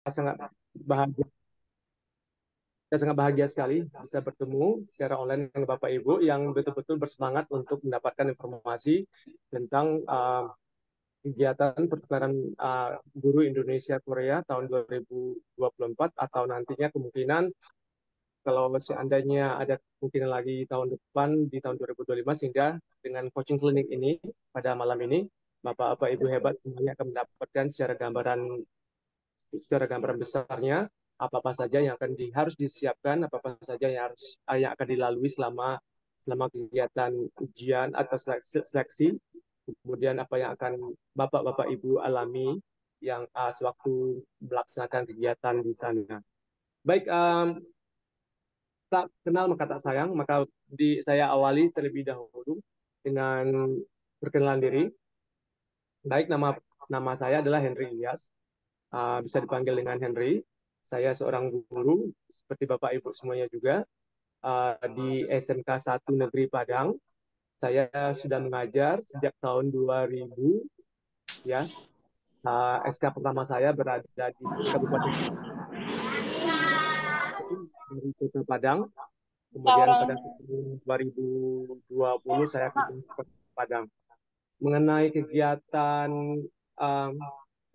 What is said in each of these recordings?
sangat bahagia, saya sangat bahagia sekali bisa bertemu secara online dengan Bapak Ibu yang betul-betul bersemangat untuk mendapatkan informasi tentang kegiatan pertukaran guru Indonesia Korea tahun 2024 atau nantinya kemungkinan kalau seandainya ada kemungkinan lagi tahun depan di tahun 2025 sehingga dengan coaching klinik ini pada malam ini Bapak-bapak Ibu hebat semuanya akan mendapatkan secara gambaran besarnya apa-apa saja yang akan harus disiapkan, apa-apa saja yang akan dilalui selama kegiatan ujian atau seleksi, kemudian apa yang akan Bapak-bapak Ibu alami yang sewaktu melaksanakan kegiatan di sana. Baik, tak kenal maka tak sayang, maka saya awali terlebih dahulu dengan perkenalan diri. Baik, nama nama saya adalah Henry Ilyas. Bisa dipanggil dengan Henry. Saya seorang guru, seperti Bapak Ibu semuanya juga, di SMK 1 Negeri Padang. Saya sudah mengajar sejak tahun 2000, ya. SK pertama saya berada di Kabupaten dari Kota Padang. Kemudian pada tahun 2020 saya ke Padang. Mengenai kegiatan um,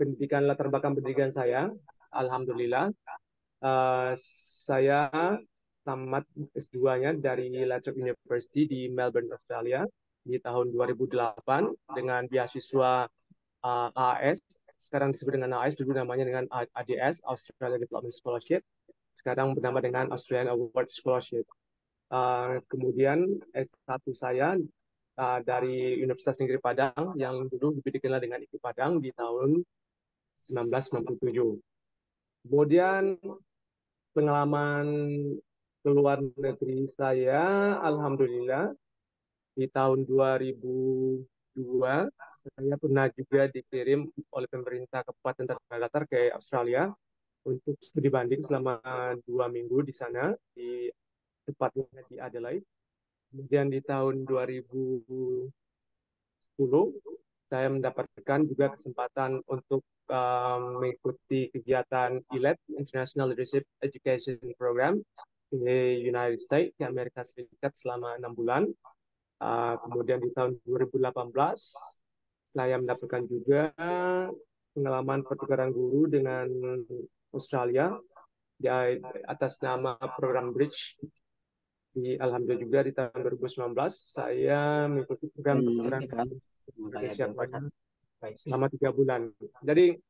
pendidikan latar belakang pendidikan saya, alhamdulillah saya tamat S2-nya dari La Trobe University di Melbourne, Australia di tahun 2008 dengan beasiswa AS, sekarang disebut dengan AS, dulu namanya dengan ADS, Australia Development Scholarship, sekarang bernama dengan Australian Award Scholarship. Kemudian S1 saya dari Universitas Negeri Padang yang dulu lebih dikenal dengan IKI Padang di tahun 1997. Kemudian pengalaman ke luar negeri saya, alhamdulillah, di tahun 2002, saya pernah juga dikirim oleh pemerintah Kabupaten Tanah Datar ke Australia untuk studi banding selama 2 minggu di sana, di tepatnya di Adelaide. Kemudian di tahun 2010, saya mendapatkan juga kesempatan untuk mengikuti kegiatan ILED, International Leadership Education Program, di United States, di Amerika Serikat selama 6 bulan. Kemudian di tahun 2018, saya mendapatkan juga pengalaman pertukaran guru dengan Australia di atas nama program Bridge. Alhamdulillah juga di tahun 2019 saya mengikuti program pertukaran guru Indonesia pada selama 3 bulan. Jadi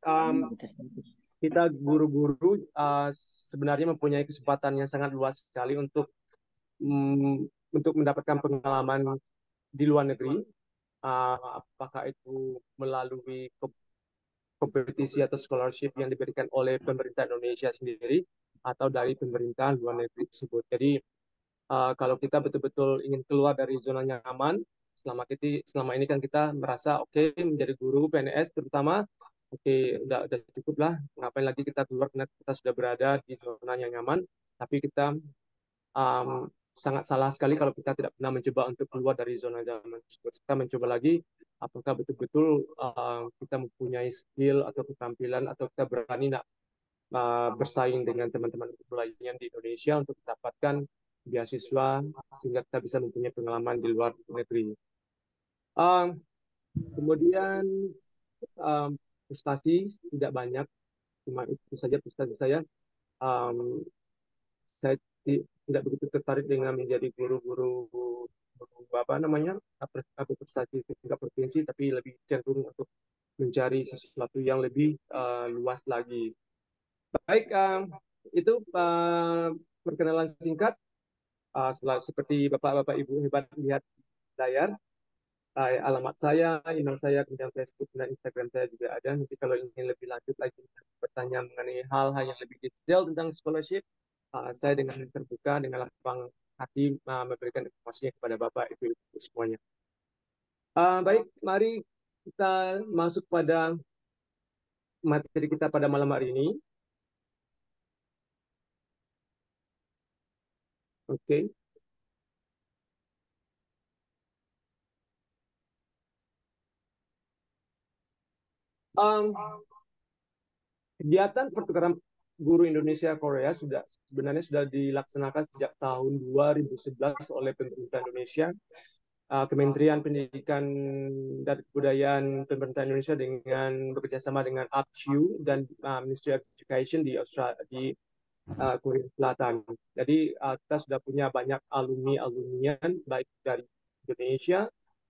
kita guru-guru sebenarnya mempunyai kesempatan yang sangat luas sekali untuk mendapatkan pengalaman di luar negeri, apakah itu melalui kompetisi atau scholarship yang diberikan oleh pemerintah Indonesia sendiri atau dari pemerintah luar negeri tersebut. Jadi kalau kita betul-betul ingin keluar dari zona nyaman, selama ini kan kita merasa oke, menjadi guru PNS terutama oke, udah cukup lah, ngapain lagi kita keluar karena kita sudah berada di zona yang nyaman, tapi kita sangat salah sekali kalau kita tidak pernah mencoba untuk keluar dari zona nyaman tersebut. Kita mencoba lagi apakah betul-betul kita mempunyai skill atau keterampilan atau kita berani bersaing dengan teman-teman lainnya di Indonesia untuk mendapatkan beasiswa sehingga kita bisa mempunyai pengalaman di luar negeri. Um, Kemudian um, prestasi tidak banyak, cuma itu saja prestasi saya. Um, saya tidak begitu tertarik dengan menjadi guru-guru apa namanya prestasi tingkat provinsi, tapi lebih cenderung untuk mencari sesuatu yang lebih luas lagi. Baik, itu perkenalan singkat. Seperti Bapak-Bapak Ibu hebat lihat layar, alamat saya, email saya, kemudian Facebook dan Instagram saya juga ada. Nanti kalau ingin lebih lanjut lagi bertanya mengenai hal-hal yang lebih detail tentang scholarship, saya dengan terbuka, dengan lapang hati memberikan informasinya kepada Bapak Ibu semuanya. Baik, mari kita masuk pada materi kita pada malam hari ini. Oke. Okay. Um, Kegiatan pertukaran guru Indonesia Korea sebenarnya sudah dilaksanakan sejak tahun 2011 oleh pemerintah Indonesia, Kementerian Pendidikan dan Kebudayaan pemerintah Indonesia dengan bekerjasama dengan APSU dan Ministry of Education di Australia, di Korea Selatan. Jadi kita sudah punya banyak alumni-alumnian baik dari Indonesia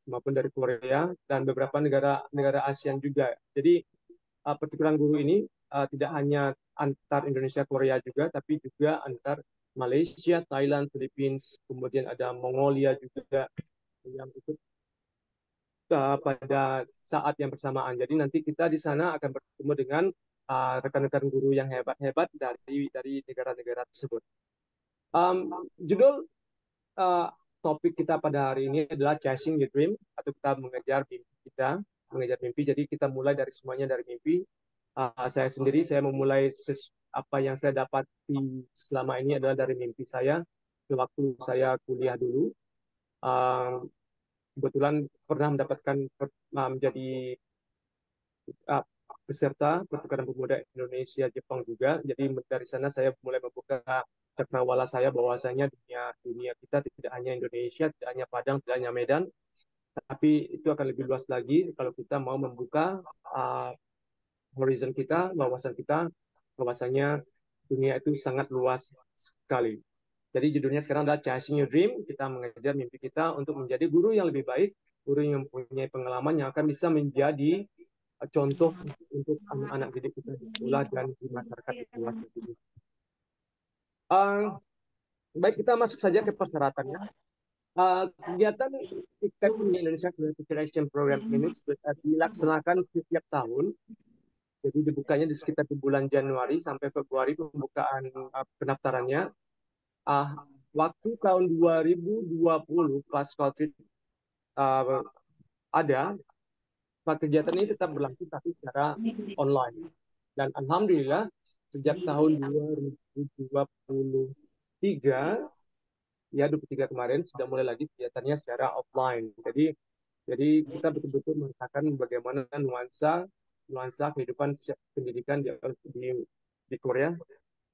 maupun dari Korea dan beberapa negara ASEAN juga. Jadi pertukaran guru ini tidak hanya antar Indonesia Korea juga, tapi juga antar Malaysia, Thailand, Filipina, kemudian ada Mongolia juga yang ikut pada saat yang bersamaan. Jadi nanti kita di sana akan bertemu dengan rekan-rekan guru yang hebat-hebat dari negara-negara tersebut. Judul uh, topik kita pada hari ini adalah Chasing Your Dream, atau kita mengejar mimpi. Jadi kita mulai dari semuanya dari mimpi. Saya memulai apa yang saya dapati selama ini adalah dari mimpi saya. Waktu saya kuliah dulu, kebetulan pernah menjadi uh, peserta pertukaran pemuda Indonesia Jepang juga. Jadi dari sana saya mulai membuka cakrawala saya bahwasanya dunia dunia kita tidak hanya Indonesia, tidak hanya Padang, tidak hanya Medan, tapi itu akan lebih luas lagi kalau kita mau membuka horizon kita, wawasan kita, bahwasanya dunia itu sangat luas sekali. Jadi judulnya sekarang adalah Chasing Your Dream. Kita mengejar mimpi kita untuk menjadi guru yang lebih baik, guru yang mempunyai pengalaman yang akan bisa menjadi contoh untuk anak-anak didik kita di sekolah dan di masyarakat di luar negeri. Baik, kita masuk saja ke persyaratannya. Kegiatan IPTEK Indonesia Preparation Program ini dilaksanakan setiap tahun. Jadi dibukanya di sekitar di bulan Januari sampai Februari pembukaan pendaftarannya. Waktu tahun 2020 pas COVID ada, kegiatan ini tetap berlangsung tapi secara online. Dan alhamdulillah sejak tahun 2023, ya 23 kemarin sudah mulai lagi kegiatannya secara offline. Jadi kita betul-betul merasakan bagaimana nuansa kehidupan pendidikan di Korea,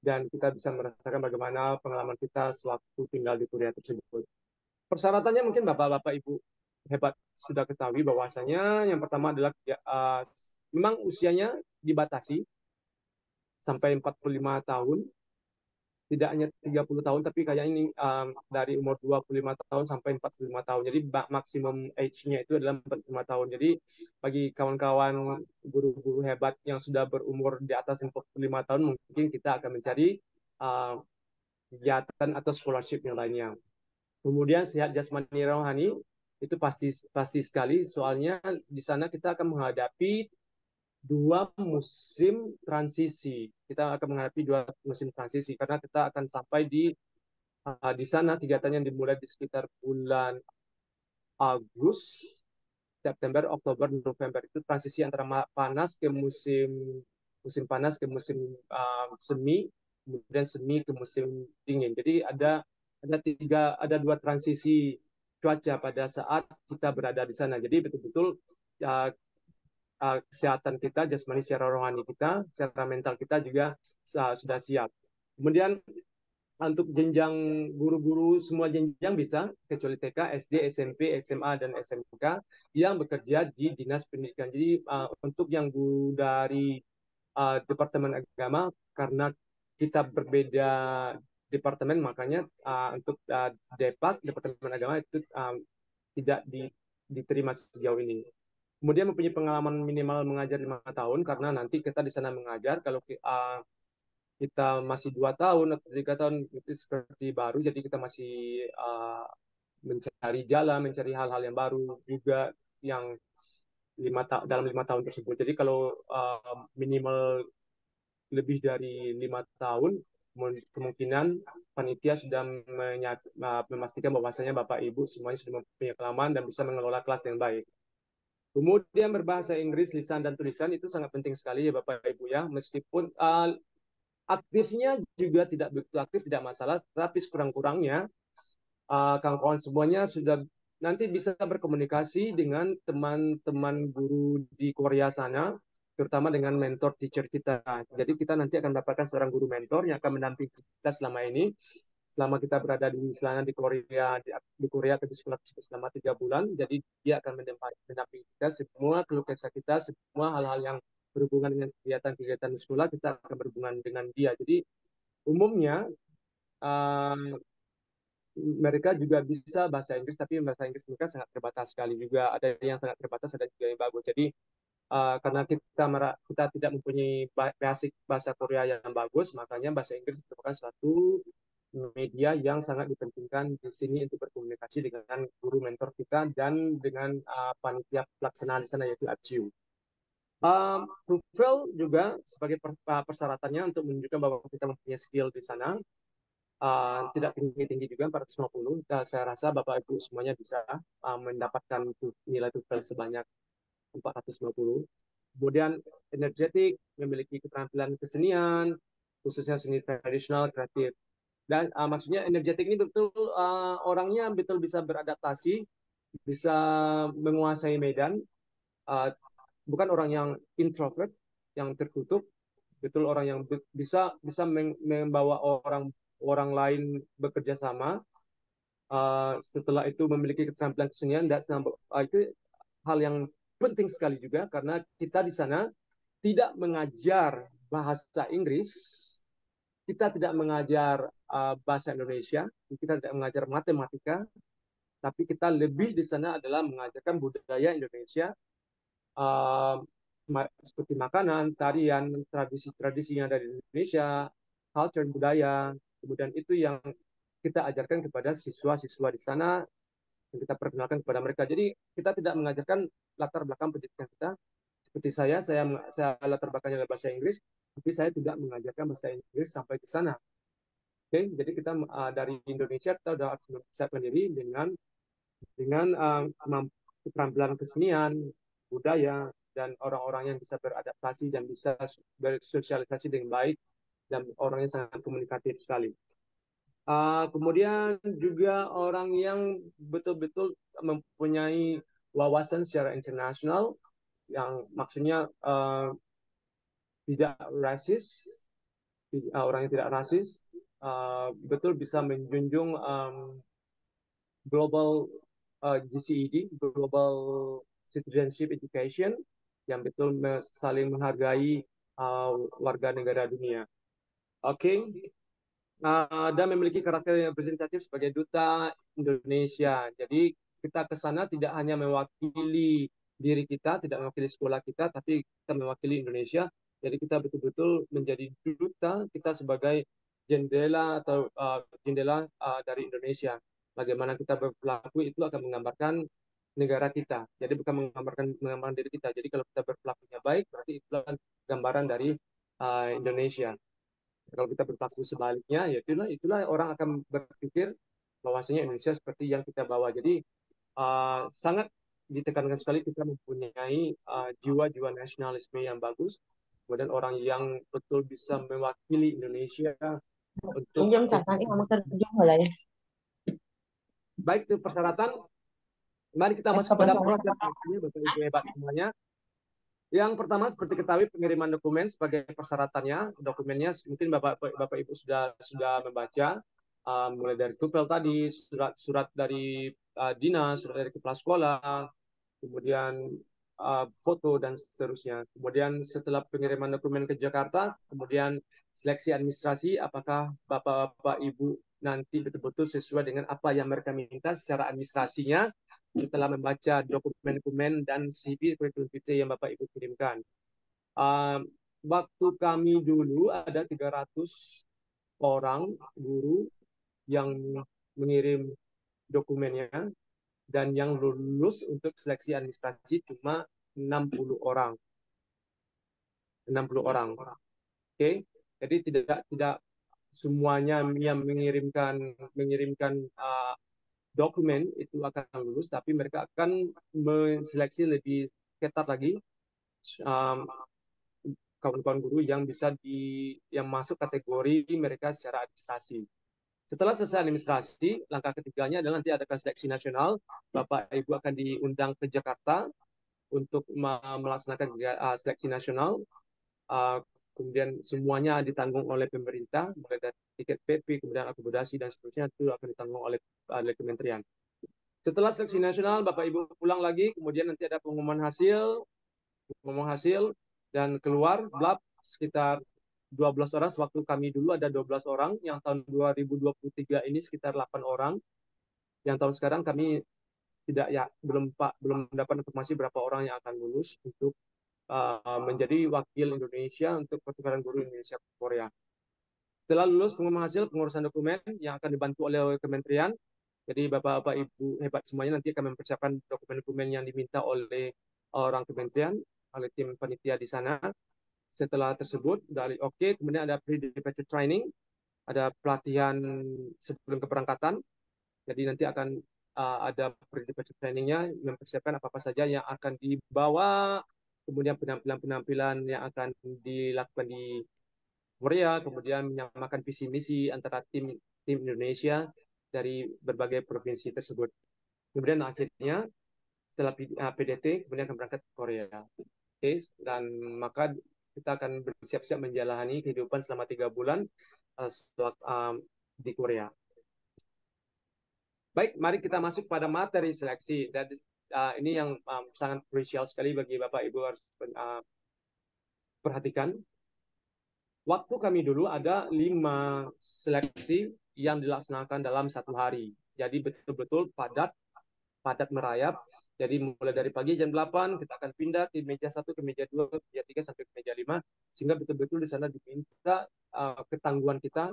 dan kita bisa merasakan bagaimana pengalaman kita sewaktu tinggal di Korea tersebut. Persyaratannya mungkin Bapak-Bapak Ibu hebat sudah ketahui bahwasanya yang pertama adalah memang usianya dibatasi sampai 45 tahun, tidak hanya 30 tahun, tapi kayak ini dari umur 25 tahun sampai 45 tahun. Jadi maksimum age-nya itu adalah 45 tahun. Jadi bagi kawan-kawan guru-guru hebat yang sudah berumur di atas 45 tahun, mungkin kita akan mencari kegiatan atau scholarship yang lainnya. Kemudian sehat jasmani rohani itu pasti sekali, soalnya di sana kita akan menghadapi dua musim transisi. Kita akan menghadapi dua musim transisi karena kita akan sampai di sana kegiatannya dimulai di sekitar bulan Agustus, September, Oktober, November. Itu transisi antara panas ke musim panas ke musim semi, kemudian semi ke musim dingin. Jadi ada dua transisi cuaca pada saat kita berada di sana. Jadi betul-betul kesehatan kita, jasmani secara rohani kita, secara mental kita juga sudah siap. Kemudian untuk jenjang guru-guru semua jenjang bisa, kecuali TK, SD, SMP, SMA, dan SMK yang bekerja di Dinas Pendidikan. Jadi untuk yang guru dari Departemen Agama, karena kita berbeda departemen, makanya untuk Departemen Agama itu tidak diterima sejauh ini. Kemudian mempunyai pengalaman minimal mengajar 5 tahun, karena nanti kita di sana mengajar. Kalau kita masih 2 tahun atau 3 tahun itu seperti baru, jadi kita masih mencari jalan, mencari hal-hal yang baru juga yang dalam 5 tahun tersebut. Jadi kalau minimal lebih dari 5 tahun, kemungkinan panitia sudah memastikan bahwasanya Bapak Ibu semuanya sudah mempunyai pengalaman dan bisa mengelola kelas dengan baik. Kemudian berbahasa Inggris, lisan dan tulisan itu sangat penting sekali ya Bapak Ibu ya. Meskipun aktifnya juga tidak begitu aktif, tidak masalah, tapi sekurang-kurangnya kawan-kawan semuanya sudah nanti bisa berkomunikasi dengan teman-teman guru di Korea sana, terutama dengan mentor teacher kita. Jadi kita nanti akan mendapatkan seorang guru mentor yang akan mendampingi kita selama ini, selama kita berada di selama di Korea, di Korea atau di sekolah tersebut selama 3 bulan. Jadi dia akan mendampingi kita semua keluh kesah kita, semua hal-hal yang berhubungan dengan kegiatan-kegiatan di sekolah kita akan berhubungan dengan dia. Jadi umumnya uh, mereka juga bisa bahasa Inggris, tapi bahasa Inggris mereka sangat terbatas sekali juga. Ada yang sangat terbatas, ada juga yang bagus. Jadi karena kita tidak mempunyai basic bahasa Korea yang bagus, makanya bahasa Inggris merupakan suatu media yang sangat dipentingkan di sini untuk berkomunikasi dengan guru mentor kita dan dengan panitia pelaksana di sana yaitu APCU. TOEFL juga sebagai persyaratannya untuk menunjukkan bahwa kita mempunyai skill di sana. Tidak tinggi-tinggi juga 450. Saya rasa Bapak Ibu semuanya bisa mendapatkan nilai TOEFL sebanyak 450. Kemudian energetik, memiliki keterampilan kesenian, khususnya seni tradisional, kreatif. Dan maksudnya energetik ini betul orangnya betul bisa beradaptasi, bisa menguasai medan, uh, bukan orang yang introvert, yang tertutup, betul orang yang bisa bisa membawa orang orang lain bekerja sama. Setelah itu memiliki keterampilan kesenian dan itu hal yang penting sekali juga karena kita di sana tidak mengajar bahasa Inggris, kita tidak mengajar bahasa Indonesia, kita tidak mengajar matematika, tapi kita lebih di sana adalah mengajarkan budaya Indonesia, uh, seperti makanan, tarian, tradisi-tradisi yang ada di Indonesia, culture budaya, kemudian itu yang kita ajarkan kepada siswa-siswa di sana, yang kita perkenalkan kepada mereka. Jadi kita tidak mengajarkan latar belakang pendidikan kita. Seperti saya latar belakangnya adalah bahasa Inggris, tapi saya tidak mengajarkan bahasa Inggris sampai ke sana. Oke, jadi kita dari Indonesia kita sudah harus mempersiapkan diri dengan keterampilan kesenian, budaya, dan orang-orang yang bisa beradaptasi dan bisa bersosialisasi dengan baik dan orangnya sangat komunikatif sekali. Kemudian juga orang yang betul-betul mempunyai wawasan secara internasional, yang maksudnya tidak rasis, orang yang tidak rasis, betul bisa menjunjung global GCED, Global Citizenship Education, yang betul saling menghargai warga negara dunia. Oke, dan memiliki karakter yang representatif sebagai duta Indonesia. Jadi kita ke sana tidak hanya mewakili diri kita, tidak mewakili sekolah kita, tapi kita mewakili Indonesia. Jadi kita betul-betul menjadi duta kita sebagai jendela atau jendela dari Indonesia. Bagaimana kita berperilaku itu akan menggambarkan negara kita. Jadi bukan menggambarkan diri kita. Jadi kalau kita berperilakunya baik, berarti itu gambaran dari Indonesia. Kalau kita berlaku sebaliknya, ya itulah orang akan berpikir bahwasanya Indonesia seperti yang kita bawa. Jadi sangat ditekankan sekali kita mempunyai jiwa-jiwa nasionalisme yang bagus, kemudian orang yang betul bisa mewakili Indonesia untuk Yung catatan ini kamu kerja lah ya. baik itu persyaratan. Mari kita masuk Kapan pada kamu? proses seleksinya, Bapak Ibu hebat semuanya. Yang pertama seperti ketahui pengiriman dokumen sebagai persyaratannya, dokumennya mungkin Bapak Ibu sudah membaca mulai dari TOEFL tadi, surat dari dinas, surat dari kepala sekolah, kemudian foto dan seterusnya. Kemudian setelah pengiriman dokumen ke Jakarta, kemudian seleksi administrasi, apakah Bapak Ibu nanti betul-betul sesuai dengan apa yang mereka minta secara administrasinya setelah membaca dokumen-dokumen dan CV curriculum vitae yang Bapak Ibu kirimkan. Uh, Waktu kami dulu ada 300 orang guru yang mengirim dokumennya dan yang lulus untuk seleksi administrasi cuma 60 orang. 60 orang. Oke. Okay? Jadi tidak semuanya yang mengirimkan dokumen itu akan lulus, tapi mereka akan menseleksi lebih ketat lagi um, kawan-kawan guru yang yang masuk kategori mereka secara administrasi. Setelah selesai administrasi, langkah ketiganya adalah nanti ada seleksi nasional. Bapak Ibu akan diundang ke Jakarta untuk melaksanakan seleksi nasional. Uh, Kemudian semuanya ditanggung oleh pemerintah, mulai dari tiket PP, kemudian akomodasi dan seterusnya itu akan ditanggung oleh kementerian. Setelah seleksi nasional, Bapak Ibu pulang lagi, kemudian nanti ada pengumuman hasil dan keluar blab sekitar 12 orang. Sewaktu kami dulu ada 12 orang, yang tahun 2023 ini sekitar 8 orang. Yang tahun sekarang kami tidak ya belum mendapat informasi berapa orang yang akan lulus untuk menjadi wakil Indonesia untuk pertukaran guru Indonesia Korea. Setelah lulus pengumuman hasil pengurusan dokumen yang akan dibantu oleh kementerian. Jadi Bapak-Bapak Ibu hebat semuanya nanti akan mempersiapkan dokumen-dokumen yang diminta oleh orang kementerian, oleh tim panitia di sana. Setelah tersebut dari oke, kemudian ada pre-departure training, ada pelatihan sebelum keberangkatan. Jadi nanti akan ada pre-departure trainingnya, mempersiapkan apa-apa saja yang akan dibawa, kemudian penampilan-penampilan yang akan dilakukan di Korea, kemudian menyamakan visi misi antara tim Indonesia dari berbagai provinsi tersebut. Kemudian akhirnya setelah PDT kemudian akan berangkat ke Korea. Oke, dan maka kita akan bersiap-siap menjalani kehidupan selama 3 bulan di Korea. Baik, mari kita masuk pada materi seleksi. Dan ini yang sangat krusial sekali bagi Bapak Ibu harus perhatikan. Waktu kami dulu ada 5 seleksi yang dilaksanakan dalam 1 hari. Jadi betul-betul padat merayap. Jadi mulai dari pagi jam 8 kita akan pindah ke meja 1, ke meja 2, ke meja 3 sampai ke meja 5, sehingga betul-betul di sana diminta ketangguhan kita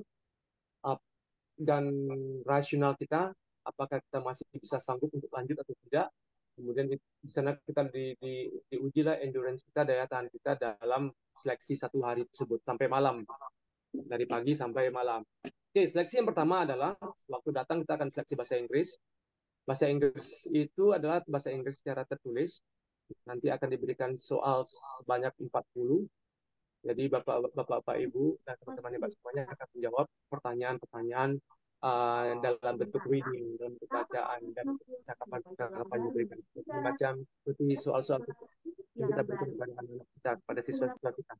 dan rasional kita, apakah kita masih bisa sanggup untuk lanjut atau tidak. Kemudian di sana kita diuji lah endurance kita, daya tahan kita dalam seleksi 1 hari tersebut sampai malam, dari pagi sampai malam. Oke, seleksi yang pertama adalah waktu datang kita akan seleksi bahasa Inggris. Bahasa Inggris itu adalah bahasa Inggris secara tertulis. Nanti akan diberikan soal sebanyak 40. Jadi Bapak Ibu dan teman-teman hebat semuanya akan menjawab pertanyaan-pertanyaan dalam bentuk reading, dalam bentuk bacaan, dan percakapan yang diberikan. Macam seperti soal-soal yang kita berikan kepada anak-anak kita, pada siswa-siswa kita.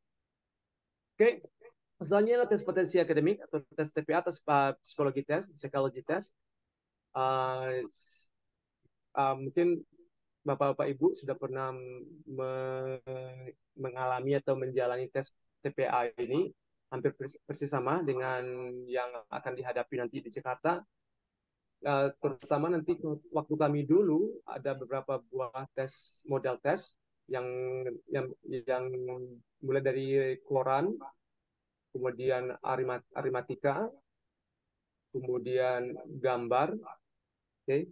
Oke, selanjutnya tes potensi akademik atau tes TPA atau psikologi tes, psychology test. Mungkin Bapak-Bapak Ibu sudah pernah mengalami atau menjalani tes TPA ini, hampir persis sama dengan yang akan dihadapi nanti di Jakarta. Terutama nanti waktu kami dulu ada beberapa buah tes, model tes yang mulai dari koran, kemudian arimatika, kemudian gambar, okay.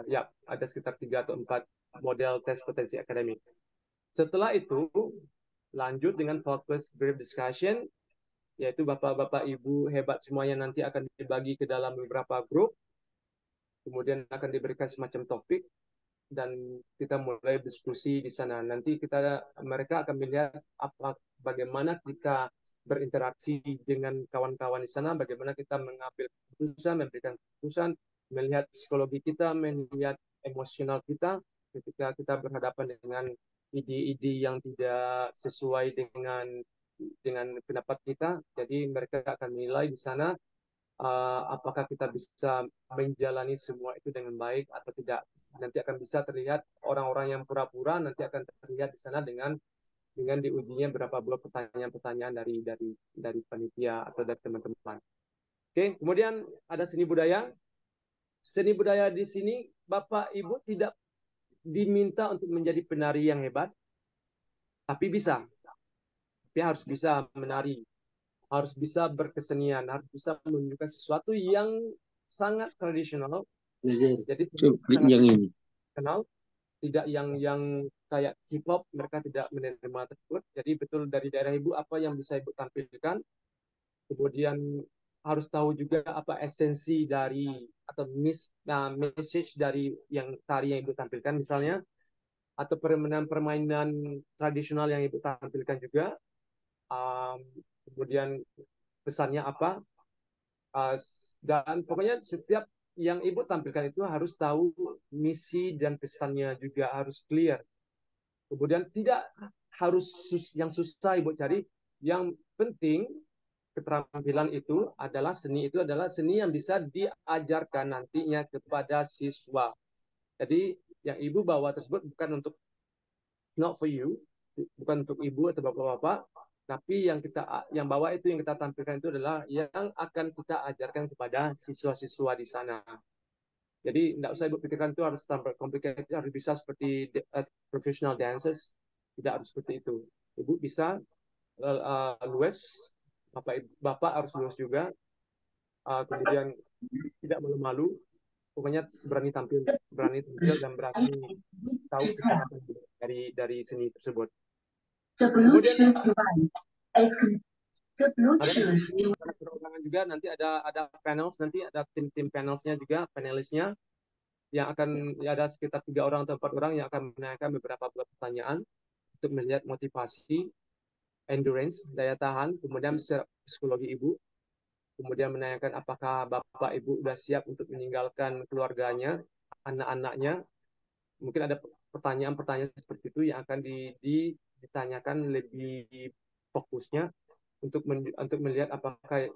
Ya ada sekitar 3 atau 4 model tes potensi akademik. Setelah itu lanjut dengan focus group discussion, yaitu Bapak-Bapak Ibu hebat semuanya nanti akan dibagi ke dalam beberapa grup, kemudian akan diberikan semacam topik dan kita mulai diskusi di sana. Nanti mereka akan melihat bagaimana kita berinteraksi dengan kawan-kawan di sana, bagaimana kita mengambil keputusan, memberikan keputusan, melihat psikologi kita, melihat emosional kita ketika kita berhadapan dengan ide-ide yang tidak sesuai dengan pendapat kita. Jadi mereka akan menilai di sana apakah kita bisa menjalani semua itu dengan baik atau tidak. Nanti akan bisa terlihat orang-orang yang pura-pura nanti akan terlihat di sana dengan diujinya berapa blok pertanyaan-pertanyaan dari panitia atau dari teman-teman. Oke, kemudian ada seni budaya. Seni budaya di sini Bapak Ibu tidak diminta untuk menjadi penari yang hebat, tapi bisa. Tapi harus bisa menari, harus bisa berkesenian, harus bisa menunjukkan sesuatu yang sangat tradisional. Jadi sangat yang ini kenal, tidak yang kayak K-pop, mereka tidak menerima tersebut. Jadi betul dari daerah Ibu apa yang bisa Ibu tampilkan. Kemudian harus tahu juga apa esensi dari atau message dari yang tari yang Ibu tampilkan misalnya, atau permainan tradisional yang Ibu tampilkan juga. Kemudian pesannya apa, dan pokoknya setiap yang ibu tampilkan itu harus tahu misi dan pesannya juga harus clear. Kemudian tidak harus yang susah ibu cari. Yang penting keterampilan itu adalah seni yang bisa diajarkan nantinya kepada siswa. Jadi yang ibu bawa tersebut bukan untuk not for you, bukan untuk ibu atau bapak-bapak, tapi yang bawa itu yang kita tampilkan itu adalah yang akan kita ajarkan kepada siswa-siswa di sana. Jadi tidak usah ibu pikirkan itu harus tambah complicated, harus bisa seperti professional dancers, tidak harus seperti itu. Ibu bisa luwes, bapak harus luwes juga, kemudian tidak malu-malu, pokoknya berani tampil dan berani tahu kecepatan dari seni tersebut. Kemudian ada perorangan juga, nanti ada panels, nanti ada tim panelsnya juga, panelisnya yang akan ada sekitar 3 orang atau 4 orang yang akan menanyakan beberapa pertanyaan untuk melihat motivasi, endurance, daya tahan, kemudian psikologi ibu, kemudian menanyakan apakah bapak ibu sudah siap untuk meninggalkan keluarganya, anak-anaknya. Mungkin ada pertanyaan-pertanyaan seperti itu yang akan ditanyakan lebih fokusnya untuk melihat apakah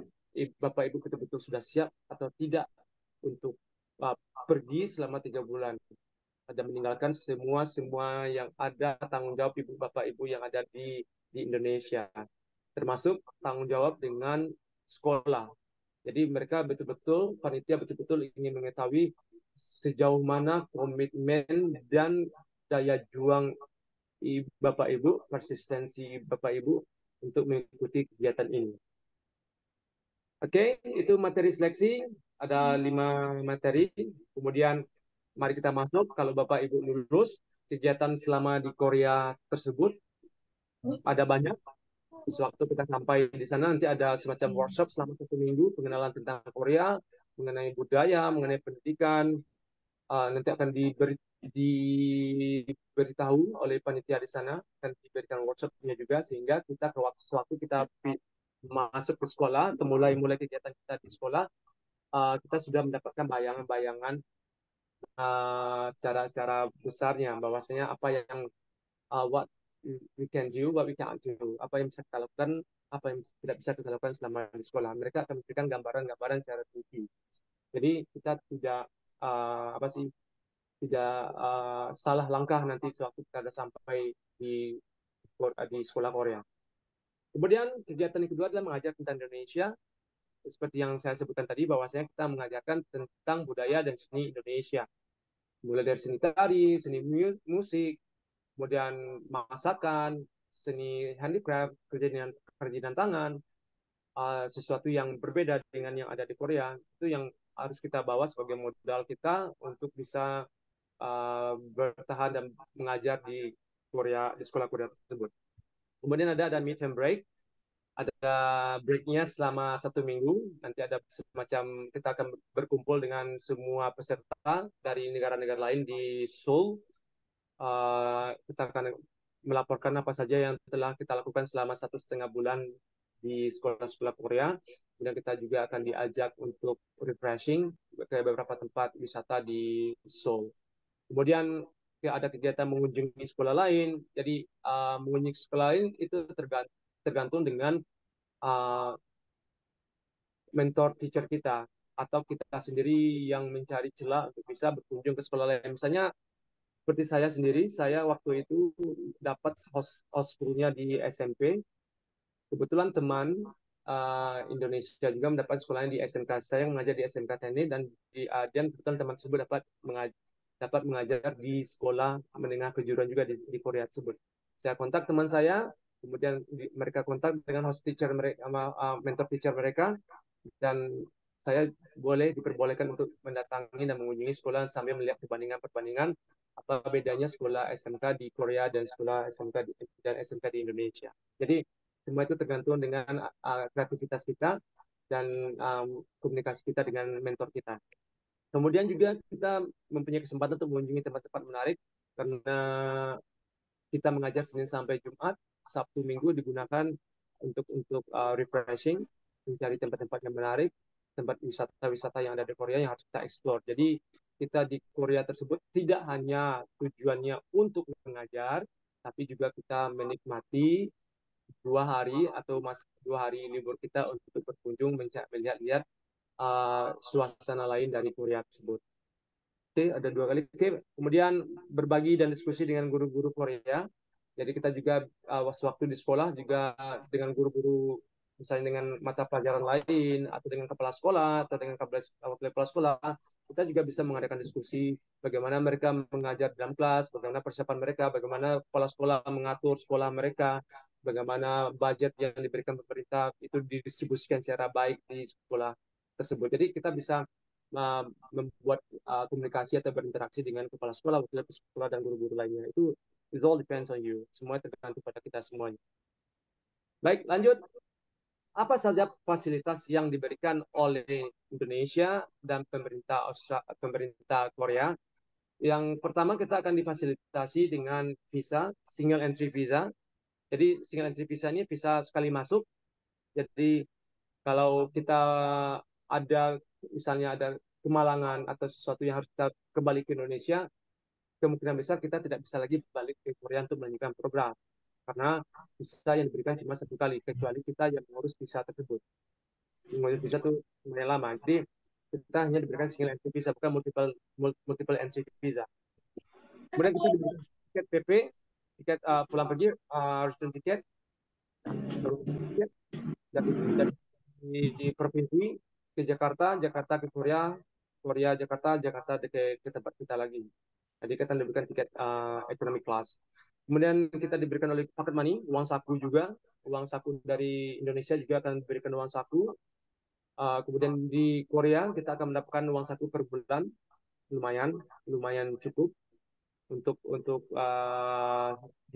bapak ibu betul-betul sudah siap atau tidak untuk pergi selama 3 bulan. Ada meninggalkan semua yang ada tanggung jawab ibu bapak ibu yang ada di Indonesia, termasuk tanggung jawab dengan sekolah. Jadi mereka betul-betul, panitia betul-betul ingin mengetahui sejauh mana komitmen dan daya juang bapak ibu, persistensi bapak ibu untuk mengikuti kegiatan ini. Oke, itu materi seleksi. Ada 5 materi. Kemudian mari kita masuk. Kalau Bapak Ibu lulus, kegiatan selama di Korea tersebut ada banyak. Sewaktu kita sampai di sana nanti ada semacam workshop selama 1 minggu, pengenalan tentang Korea, mengenai budaya, mengenai pendidikan. Nanti akan diberitahu oleh panitia di sana dan diberikan workshopnya juga, sehingga kita sewaktu kita masuk ke sekolah atau mulai kegiatan kita di sekolah, kita sudah mendapatkan bayangan-bayangan secara besarnya bahwasanya apa yang what we can do, what we can't do, apa yang bisa kita lakukan, apa yang tidak bisa kita lakukan selama di sekolah. Mereka akan memberikan gambaran-gambaran secara tinggi. Jadi kita tidak apa sih, tidak salah langkah nanti sewaktu kita sudah sampai di sekolah Korea. Kemudian kegiatan yang kedua adalah mengajar tentang Indonesia. Seperti yang saya sebutkan tadi, bahwasanya kita mengajarkan tentang budaya dan seni Indonesia. Mulai dari seni tari, seni musik, kemudian masakan, seni handicraft, kerajinan tangan, sesuatu yang berbeda dengan yang ada di Korea. Itu yang harus kita bawa sebagai modal kita untuk bisa bertahan dan mengajar di Korea, di sekolah Korea tersebut. Kemudian ada meet and break, ada breaknya selama 1 minggu. Nanti ada semacam kita akan berkumpul dengan semua peserta dari negara-negara lain di Seoul. Kita akan melaporkan apa saja yang telah kita lakukan selama 1,5 bulan di sekolah-sekolah Korea. Kemudian kita juga akan diajak untuk refreshing ke beberapa tempat wisata di Seoul. Kemudian ada kegiatan mengunjungi sekolah lain. Jadi mengunjungi sekolah lain itu tergantung dengan mentor teacher kita, atau kita sendiri yang mencari celah untuk bisa berkunjung ke sekolah lain. Misalnya seperti saya sendiri, saya waktu itu dapat host school-nya di SMP. Kebetulan teman Indonesia juga mendapat sekolahnya di SMK. Saya mengajar di SMK Teknik, dan kebetulan teman tersebut dapat mengajar di sekolah menengah kejuruan juga di Korea tersebut. Saya kontak teman saya, kemudian mereka kontak dengan host teacher mereka, mentor teacher mereka, dan saya diperbolehkan untuk mendatangi dan mengunjungi sekolah sambil melihat perbandingan apa bedanya sekolah SMK di Korea dan sekolah SMK di Indonesia. Jadi semua itu tergantung dengan kreativitas kita dan komunikasi kita dengan mentor kita. Kemudian juga kita mempunyai kesempatan untuk mengunjungi tempat-tempat menarik, karena kita mengajar Senin sampai Jumat. Sabtu Minggu digunakan untuk refreshing, mencari tempat-tempat yang menarik. tempat wisata-wisata yang ada di Korea yang harus kita explore. Jadi kita di Korea tersebut tidak hanya tujuannya untuk mengajar, tapi juga kita menikmati 2 hari atau 2 hari libur kita untuk berkunjung melihat-lihat suasana lain dari Korea tersebut. Oke, ada 2 kali. Oke, kemudian berbagi dan diskusi dengan guru-guru Korea. Jadi kita juga waktu di sekolah juga dengan guru-guru, misalnya dengan mata pelajaran lain atau dengan kepala sekolah atau dengan wakil kepala sekolah, kita juga bisa mengadakan diskusi bagaimana mereka mengajar dalam kelas, bagaimana persiapan mereka, bagaimana kepala sekolah mengatur sekolah mereka, bagaimana budget yang diberikan pemerintah itu didistribusikan secara baik di sekolah tersebut. Jadi kita bisa membuat komunikasi atau berinteraksi dengan kepala sekolah, wakil sekolah, dan guru-guru lainnya. Itu is all depends on you. Semua tergantung pada kita semuanya. Baik, lanjut. Apa saja fasilitas yang diberikan oleh Indonesia dan pemerintah Korea? Yang pertama, kita akan difasilitasi dengan visa, single entry visa. Jadi single entry visa ini visa sekali masuk. Jadi kalau kita ada, misalnya ada kemalangan atau sesuatu yang harus kita kembali ke Indonesia, kemungkinan besar kita tidak bisa lagi balik ke Korea untuk melanjutkan program. Karena visa yang diberikan cuma 1 kali, kecuali kita yang mengurus visa tersebut. Mengurus visa itu lumayan lama. Jadi kita hanya diberikan single entry visa, bukan multiple entry visa. Kemudian kita diberikan tiket PP, tiket pulang pergi, return tiket, tiket dari provinsi ke Jakarta, Jakarta ke Korea, Korea Jakarta, Jakarta ke tempat kita lagi. Jadi kita diberikan tiket economy class. Kemudian kita diberikan oleh pocket money, uang saku juga. Uang saku dari Indonesia juga akan diberikan uang saku. Kemudian di Korea kita akan mendapatkan uang saku per bulan, lumayan, lumayan cukup untuk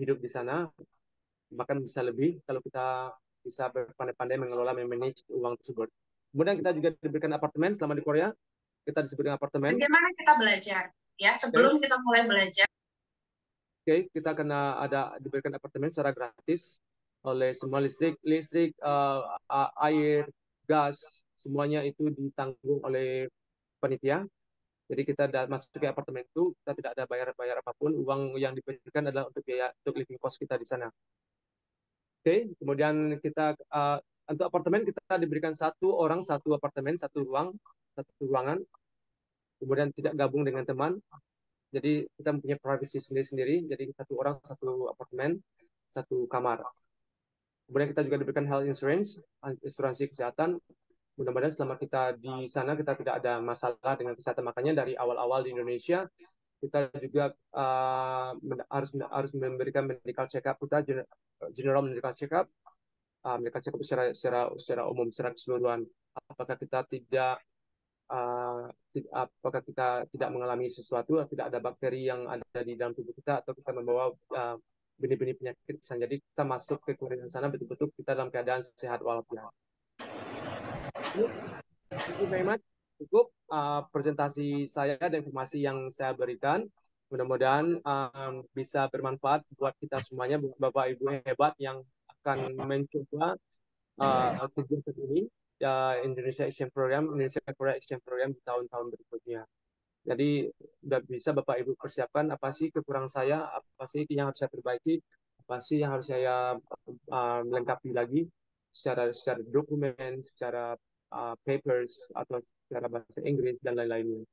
hidup di sana. Bahkan bisa lebih kalau kita bisa berpandai-pandai mengelola, memanage uang tersebut. Kemudian kita juga diberikan apartemen selama di Korea. Kita disebut dengan apartemen. Bagaimana kita belajar? Ya, sebelum kita mulai belajar. Oke, kita kena diberikan apartemen secara gratis oleh semua listrik, air, gas, semuanya itu ditanggung oleh panitia. Jadi kita masuk ke apartemen itu, kita tidak ada bayar apapun. Uang yang diberikan adalah untuk biaya untuk living cost kita di sana. Oke, kemudian kita untuk apartemen kita diberikan 1 orang 1 apartemen, 1 ruang, 1 ruangan. Kemudian tidak gabung dengan teman. Jadi kita mempunyai privacy sendiri-sendiri. Jadi 1 orang 1 apartemen, 1 kamar. Kemudian kita juga diberikan health insurance, asuransi kesehatan. Mudah-mudahan selama kita di sana kita tidak ada masalah dengan kesehatan. Makanya dari awal-awal di Indonesia kita juga harus memberikan medical check up kita, general medical check up, medical check up secara umum, secara keseluruhan. Apakah kita tidak apakah kita tidak mengalami sesuatu, tidak ada bakteri yang ada di dalam tubuh kita, atau kita membawa benih-benih penyakit. Jadi kita masuk ke Korea sana betul-betul kita dalam keadaan sehat walafiat. Thank you very much. Cukup presentasi saya dan informasi yang saya berikan. Mudah-mudahan bisa bermanfaat buat kita semuanya, buat Bapak Ibu hebat yang akan mencoba kegiatan ini, Indonesia Exchange Program, Indonesia Korea Exchange Program di tahun-tahun berikutnya. Jadi udah bisa Bapak Ibu persiapkan apa sih kekurangan saya, apa sih yang harus saya perbaiki, apa sih yang harus saya melengkapi lagi secara dokumen, secara papers atau secara bahasa Inggris dan lain-lainnya.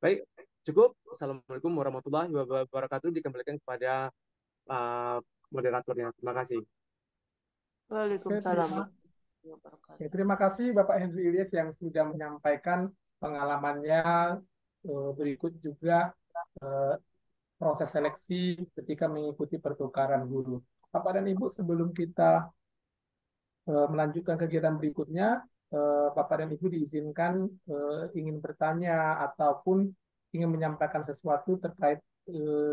Baik, cukup. Assalamualaikum warahmatullahi wabarakatuh. Dikembalikan kepada moderatornya. Terima kasih. Waalaikumsalam. Terima kasih Bapak Henry Ilyas yang sudah menyampaikan pengalamannya. Berikut juga proses seleksi ketika mengikuti pertukaran guru. Bapak dan Ibu, sebelum kita melanjutkan kegiatan berikutnya, Bapak dan Ibu diizinkan ingin bertanya ataupun ingin menyampaikan sesuatu terkait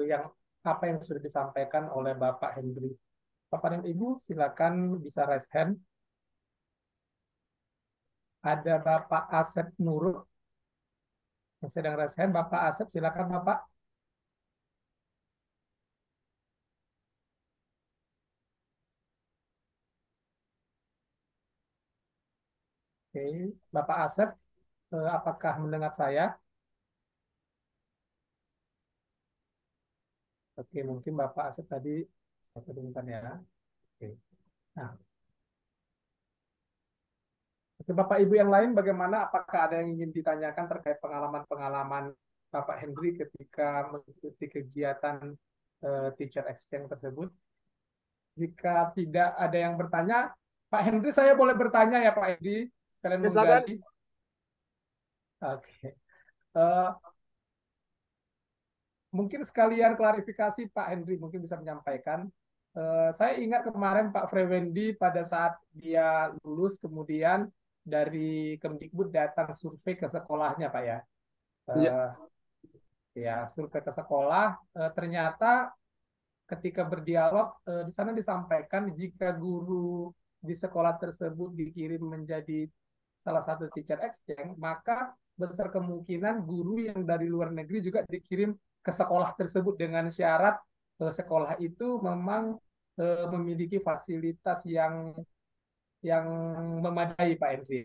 yang apa yang sudah disampaikan oleh Bapak Henry. Bapak dan Ibu, silakan bisa raise hand. Ada Bapak Asep Nurul yang sedang raise hand. Bapak Asep, silakan Bapak. Oke, Bapak Asep. apakah mendengar saya? Oke, mungkin Bapak Asep tadi saya kedengarkan ya. Oke. Nah, oke, Bapak Ibu yang lain bagaimana? Apakah ada yang ingin ditanyakan terkait pengalaman-pengalaman Bapak Henry ketika mengikuti kegiatan teacher exchange tersebut? Jika tidak ada yang bertanya, Pak Henry, saya boleh bertanya ya Pak Henry, sekalian Silakan. menggali. Oke. Eh, Mungkin sekalian klarifikasi Pak Henry mungkin bisa menyampaikan. Saya ingat kemarin Pak Frewendi pada saat dia lulus kemudian dari Kemdikbud datang survei ke sekolahnya Pak ya. Ya, Eh, Ya survei ke sekolah, ternyata ketika berdialog di sana disampaikan jika guru di sekolah tersebut dikirim menjadi salah satu teacher exchange, maka besar kemungkinan guru yang dari luar negeri juga dikirim ke sekolah tersebut dengan syarat sekolah itu memang memiliki fasilitas yang memadai Pak Henry.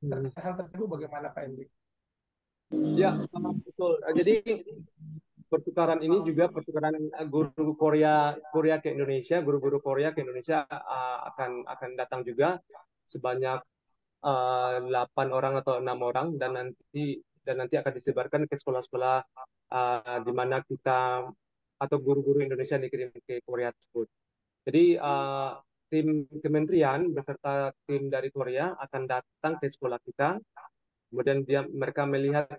Terkait hal tersebut bagaimana Pak Henry? ya, betul. Jadi pertukaran ini juga pertukaran guru Korea Korea ke Indonesia, guru-guru Korea ke Indonesia akan datang juga sebanyak 8 orang atau 6 orang dan nanti akan disebarkan ke sekolah-sekolah di mana kita atau guru-guru Indonesia yang dikirim ke Korea tersebut. Jadi tim kementerian beserta tim dari Korea akan datang ke sekolah kita, kemudian mereka melihat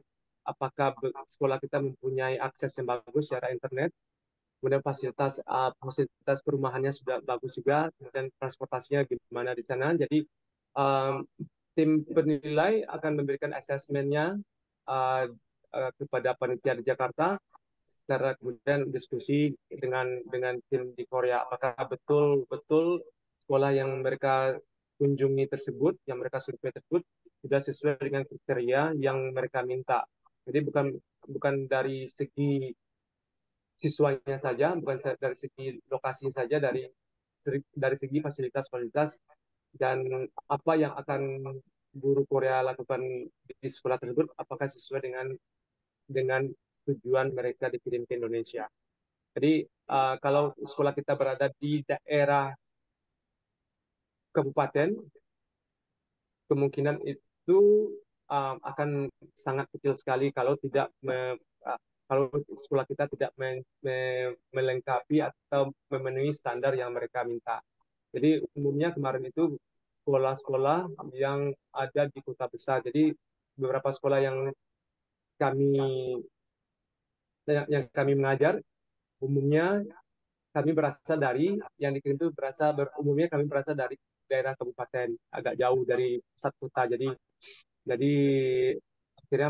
apakah sekolah kita mempunyai akses yang bagus secara internet, kemudian fasilitas perumahannya sudah bagus juga, kemudian transportasinya gimana di sana. Jadi um, tim penilai akan memberikan asesmennya uh, kepada panitia di Jakarta, secara kemudian diskusi dengan tim di Korea apakah betul sekolah yang mereka kunjungi tersebut, yang mereka survei tersebut sudah sesuai dengan kriteria yang mereka minta. Jadi bukan dari segi siswanya saja, bukan dari segi lokasi saja, dari segi fasilitas-fasilitas dan apa yang akan guru Korea lakukan di sekolah tersebut, apakah sesuai dengan tujuan mereka dikirim ke Indonesia. Jadi kalau sekolah kita berada di daerah kabupaten, kemungkinan itu akan sangat kecil sekali kalau tidak kalau sekolah kita tidak melengkapi atau memenuhi standar yang mereka minta. Jadi umumnya kemarin itu sekolah-sekolah yang ada di kota besar. Jadi beberapa sekolah kami yang kami mengajar umumnya kami berasal dari yang dikirim itu umumnya kami berasal dari daerah kabupaten agak jauh dari pusat kota. Jadi akhirnya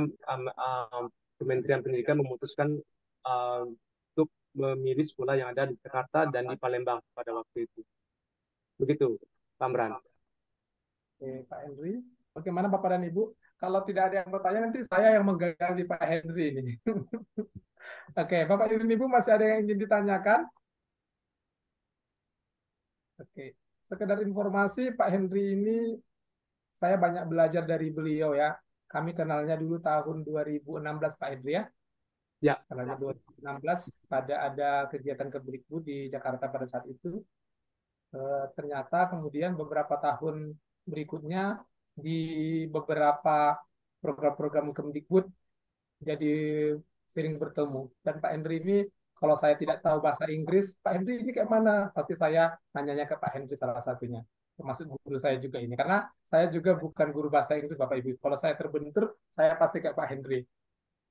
Kementerian Pendidikan memutuskan untuk memilih sekolah yang ada di Jakarta dan di Palembang pada waktu itu. Begitu, Pak Amran. Oke, Pak Henry. Bagaimana Bapak dan Ibu? Kalau tidak ada yang bertanya, nanti saya yang menggali Pak Henry ini. Oke, Bapak dan Ibu masih ada yang ingin ditanyakan? Oke, sekedar informasi, Pak Henry ini saya banyak belajar dari beliau ya. Kami kenalnya dulu tahun 2016 Pak Henry ya. Ya, Kenalnya 2016 pada ada kegiatan Kemdikbud di Jakarta pada saat itu. Ternyata kemudian beberapa tahun berikutnya di beberapa program-program Kemdikbud jadi sering bertemu. Dan Pak Henry ini kalau saya tidak tahu bahasa Inggris, Pak Henry ini kayak mana? Pasti saya nanyanya ke Pak Henry salah satunya. Termasuk guru saya juga ini. Karena saya juga bukan guru bahasa Inggris Bapak Ibu. Kalau saya terbentur, saya pasti ke Pak Henry.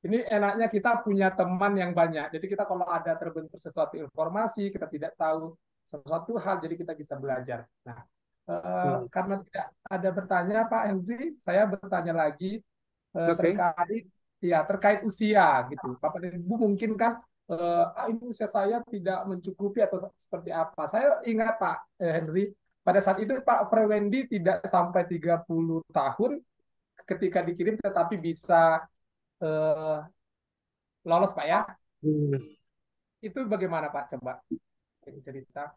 Ini enaknya kita punya teman yang banyak. Jadi kita kalau ada terbentur sesuatu informasi, kita tidak tahu sesuatu hal, jadi kita bisa belajar. Nah, karena tidak ada bertanya, Pak Henry, saya bertanya lagi oke. terkait usia gitu. Bapak dan Ibu mungkin kan ini usia saya tidak mencukupi atau seperti apa. Saya ingat Pak Henry, pada saat itu Pak Frewendi tidak sampai 30 tahun ketika dikirim tetapi bisa eh, lolos Pak ya. Hmm. Itu bagaimana Pak? Coba cerita.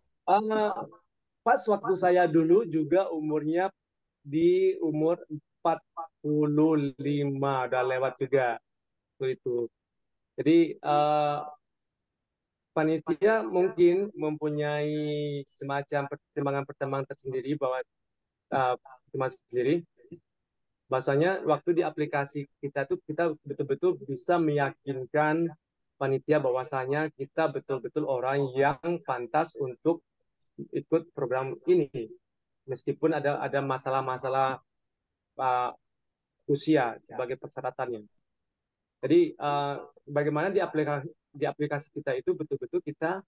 Pas waktu saya dulu juga umurnya di umur 45, udah lewat juga waktu itu. Jadi panitia mungkin mempunyai semacam pertimbangan-pertimbangan tersendiri bahwa pertimbangan sendiri. Bahasanya waktu di aplikasi kita tuh kita betul-betul bisa meyakinkan panitia bahwasanya kita betul-betul orang yang pantas untuk ikut program ini, meskipun ada masalah-masalah uh, usia sebagai persyaratannya. Jadi bagaimana di aplikasi kita itu betul-betul kita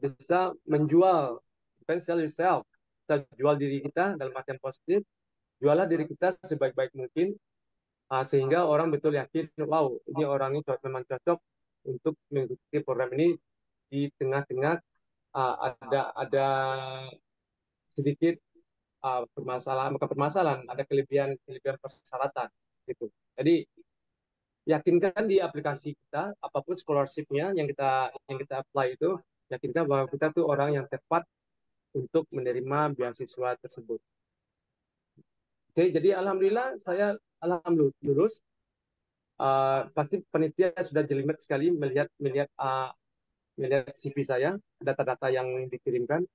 bisa menjual, bukan sell yourself, kita jual diri kita dalam artian positif, jualah diri kita sebaik-baik mungkin, sehingga orang betul yakin, wow, ini orang ini memang cocok untuk mengikuti program ini. Di tengah-tengah ada sedikit bukan permasalahan, ada kelebihan persyaratan gitu. Jadi yakinkan di aplikasi kita, apapun scholarship-nya yang kita apply itu, yakinkan bahwa kita tuh orang yang tepat untuk menerima beasiswa tersebut. Oke, jadi alhamdulillah saya lulus. Pasti panitia sudah jelimet sekali melihat CV saya, data-data yang dikirimkan.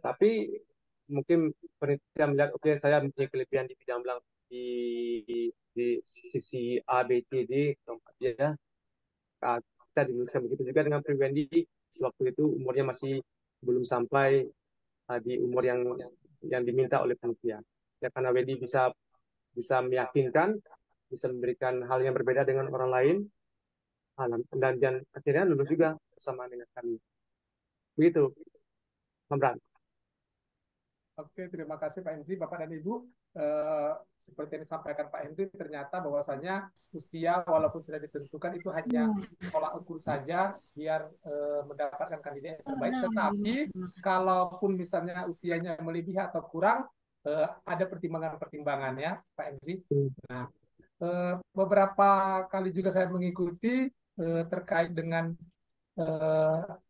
Tapi mungkin panitia melihat, oke, saya mempunyai kelebihan di bidang di sisi A, B, C, D, ya. Kita diluluskan begitu juga dengan Wendy. Sewaktu itu umurnya masih belum sampai di umur yang diminta oleh panitia. Ya, karena Wendy bisa meyakinkan, bisa memberikan hal yang berbeda dengan orang lain, dan akhirnya lulus juga bersama dengan kami. Begitu, Mbak. Oke, terima kasih Pak Hendri, Bapak dan Ibu. Seperti yang disampaikan Pak Hendri, ternyata bahwasanya usia walaupun sudah ditentukan itu hanya tolak ukur saja biar mendapatkan kandidat yang terbaik. Tetapi kalaupun misalnya usianya melebihi atau kurang, ada pertimbangan-pertimbangan ya Pak Hendri. Nah, beberapa kali juga saya mengikuti terkait dengan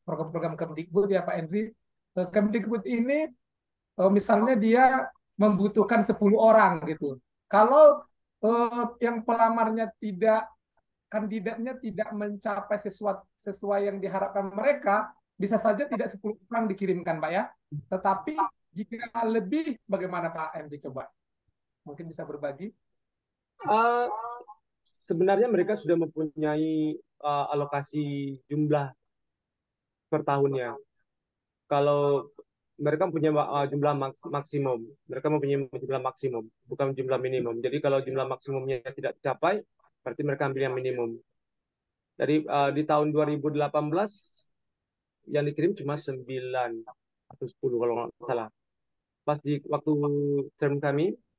program-program Kemdikbud ya Pak Hendri. Kemdikbud ini misalnya dia membutuhkan 10 orang gitu. Kalau yang pelamarnya kandidatnya tidak mencapai sesuai yang diharapkan mereka, bisa saja tidak 10 orang dikirimkan, Pak ya. Tetapi jika lebih, bagaimana Pak MD coba? Mungkin bisa berbagi. Sebenarnya mereka sudah mempunyai alokasi jumlah per tahunnya. Kalau mereka punya jumlah maksimum, mereka mempunyai jumlah maksimum, bukan jumlah minimum. Jadi kalau jumlah maksimumnya tidak dicapai, berarti mereka ambil yang minimum. Jadi di tahun 2018 yang dikirim cuma 9 atau 10 kalau nggak salah. Pas di waktu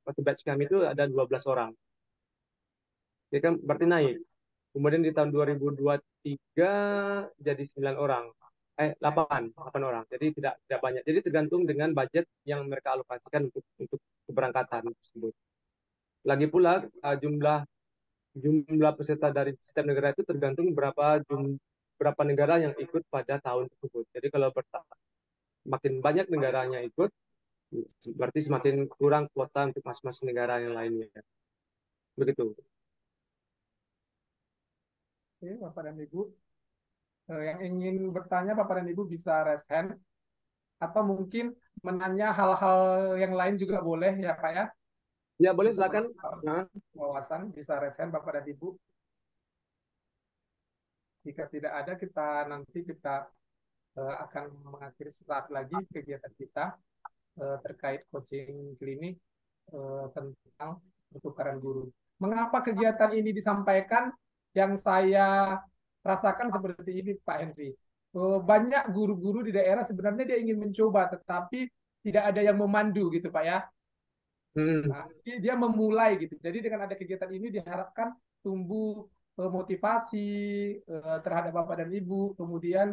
waktu batch kami itu ada 12 orang. Jadi kan berarti naik. Kemudian di tahun 2023 jadi 9 orang. 8 orang. Jadi tidak banyak. Jadi tergantung dengan budget yang mereka alokasikan untuk keberangkatan tersebut. Lagi pula jumlah peserta dari setiap negara itu tergantung berapa negara yang ikut pada tahun tersebut. Jadi kalau makin banyak negaranya ikut, berarti semakin kurang kuota untuk masing-masing negara yang lainnya. Begitu. Oke, Bapak dan Ibu. Yang ingin bertanya, Bapak dan Ibu bisa raise hand. Atau mungkin menanya hal-hal yang lain juga boleh ya Pak ya. Ya boleh, silakan. Wawasan bisa raise hand Bapak dan Ibu. Jika tidak ada, nanti kita akan mengakhiri sesaat lagi kegiatan kita terkait coaching klinik tentang pertukaran guru. Mengapa kegiatan ini disampaikan? Yang saya rasakan seperti ini Pak Henry. Banyak guru-guru di daerah sebenarnya dia ingin mencoba, tetapi tidak ada yang memandu gitu Pak ya. Nah, dia memulai gitu. Jadi dengan ada kegiatan ini diharapkan tumbuh motivasi terhadap Bapak dan Ibu, kemudian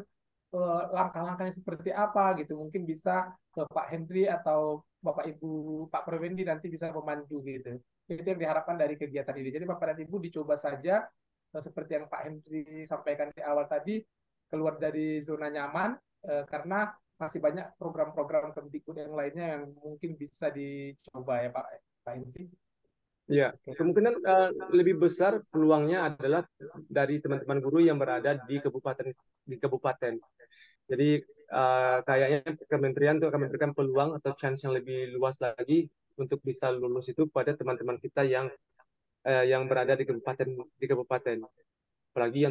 langkah-langkahnya seperti apa gitu. Mungkin bisa Pak Hendri atau Bapak Ibu Pak Perwendi nanti bisa memandu gitu. Itu yang diharapkan dari kegiatan ini. Jadi Bapak dan Ibu dicoba saja seperti yang Pak Hendri sampaikan di awal tadi, keluar dari zona nyaman karena masih banyak program-program Kemdikbud yang lainnya yang mungkin bisa dicoba ya Pak Henry. Ya, Oke. kemungkinan lebih besar peluangnya adalah dari teman-teman guru yang berada di kabupaten. Jadi kayaknya kementerian itu akan memberikan peluang atau chance yang lebih luas lagi untuk bisa lulus itu pada teman-teman kita yang berada di kabupaten. Apalagi